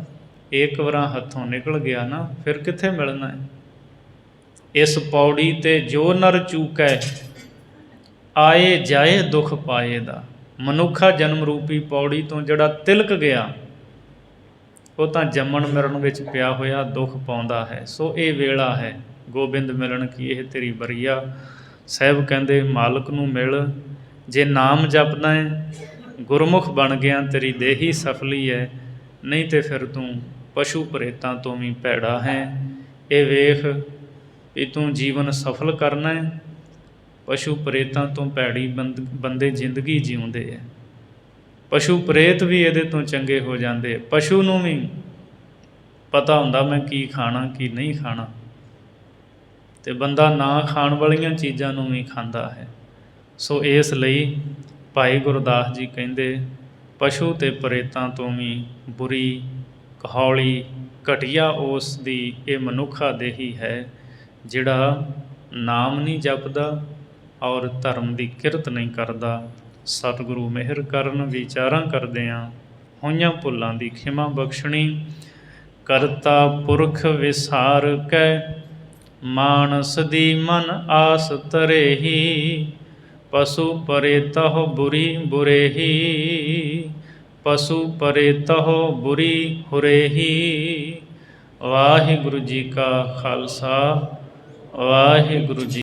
ਇੱਕ ਵਾਰ ਹੱਥੋਂ ਨਿਕਲ ਗਿਆ ਨਾ, ਫਿਰ ਕਿੱਥੇ ਮਿਲਣਾ ਹੈ। ਇਸ ਪੌੜੀ 'ਤੇ ਜੋ ਨਰ ਚੂਕੈ, ਆਏ ਜਾਏ ਦੁੱਖ ਪਾਏ ਦਾ। ਮਨੁੱਖਾ ਜਨਮ ਰੂਪੀ ਪੌੜੀ ਤੋਂ ਜਿਹੜਾ ਤਿਲਕ ਗਿਆ, ਉਹ ਤਾਂ ਜੰਮਣ ਮਰਨ ਵਿੱਚ ਪਿਆ ਹੋਇਆ ਦੁੱਖ ਪਾਉਂਦਾ ਹੈ। ਸੋ ਇਹ ਵੇਲਾ ਹੈ ਗੋਬਿੰਦ ਮਿਲਣ ਕੀ ਇਹ ਤੇਰੀ ਬਰੀਆ। ਸਾਹਿਬ ਕਹਿੰਦੇ ਮਾਲਕ ਨੂੰ ਮਿਲ, ਜੇ ਨਾਮ ਜਪਦਾ ਹੈ ਗੁਰਮੁਖ ਬਣ ਗਿਆ, ਤੇਰੀ ਦੇਹੀ ਸਫਲੀ ਹੈ। ਨਹੀਂ ਤੇ ਫਿਰ ਤੂੰ ਪਸ਼ੂ ਪ੍ਰੇਤਾਂ ਤੋਂ ਵੀ ਭੈੜਾ ਹੈ। ਇਹ ਵੇਖ ਵੀ ਤੂੰ ਜੀਵਨ ਸਫਲ ਕਰਨਾ ਹੈ। ਪਸ਼ੂ ਪ੍ਰੇਤਾਂ ਤੋਂ ਭੈੜੀ ਬੰਦੇ ਜ਼ਿੰਦਗੀ ਜਿਉਂਦੇ ਹੈ। ਪਸ਼ੂ ਪ੍ਰੇਤ ਵੀ ਇਹਦੇ ਤੋਂ ਚੰਗੇ ਹੋ ਜਾਂਦੇ। ਪਸ਼ੂ ਨੂੰ ਵੀ ਪਤਾ ਹੁੰਦਾ ਮੈਂ ਕੀ ਖਾਣਾ ਕੀ ਨਹੀਂ ਖਾਣਾ, ਅਤੇ ਬੰਦਾ ਨਾ ਖਾਣ ਵਾਲੀਆਂ ਚੀਜ਼ਾਂ ਨੂੰ ਵੀ ਖਾਂਦਾ ਹੈ। ਸੋ ਇਸ ਲਈ ਭਾਈ ਗੁਰਦਾਸ ਜੀ ਕਹਿੰਦੇ ਪਸ਼ੂ ਅਤੇ ਪ੍ਰੇਤਾਂ ਤੋਂ ਵੀ ਬੁਰੀ ਕਹੌਲੀ ਘਟੀਆ ਉਸ ਦੀ ਇਹ ਮਨੁੱਖਾ ਦੇਹੀ ਹੈ, ਜਿਹੜਾ ਨਾਮ ਨਹੀਂ ਜਪਦਾ ਔਰ ਧਰਮ ਦੀ ਕਿਰਤ ਨਹੀਂ ਕਰਦਾ। ਸਤਿਗੁਰੂ ਮਿਹਰ ਕਰਨ। ਵਿਚਾਰਾਂ ਕਰਦਿਆਂ ਹੋਈਆਂ ਭੁੱਲਾਂ ਦੀ ਖਿਮਾ ਬਖਸ਼ਣੀ। ਕਰਤਾ ਪੁਰਖ ਵਿਸਾਰ ਕੈ ਮਾਨਸ ਦੀ ਮਨ ਆਸ ਧਰੇਹੀ। ਪਸ਼ੂ ਪ੍ਰੇਤਹੁ ਬੁਰੀ ਬੁਰੇਹੀ, ਪਸ਼ੂ ਪ੍ਰੇਤਹੁ ਬੁਰੀ ਹੁਰੇਹੀ। ਵਾਹਿਗੁਰੂ ਜੀ ਕਾ ਖਾਲਸਾ, ਵਾਹਿਗੁਰੂ ਜੀ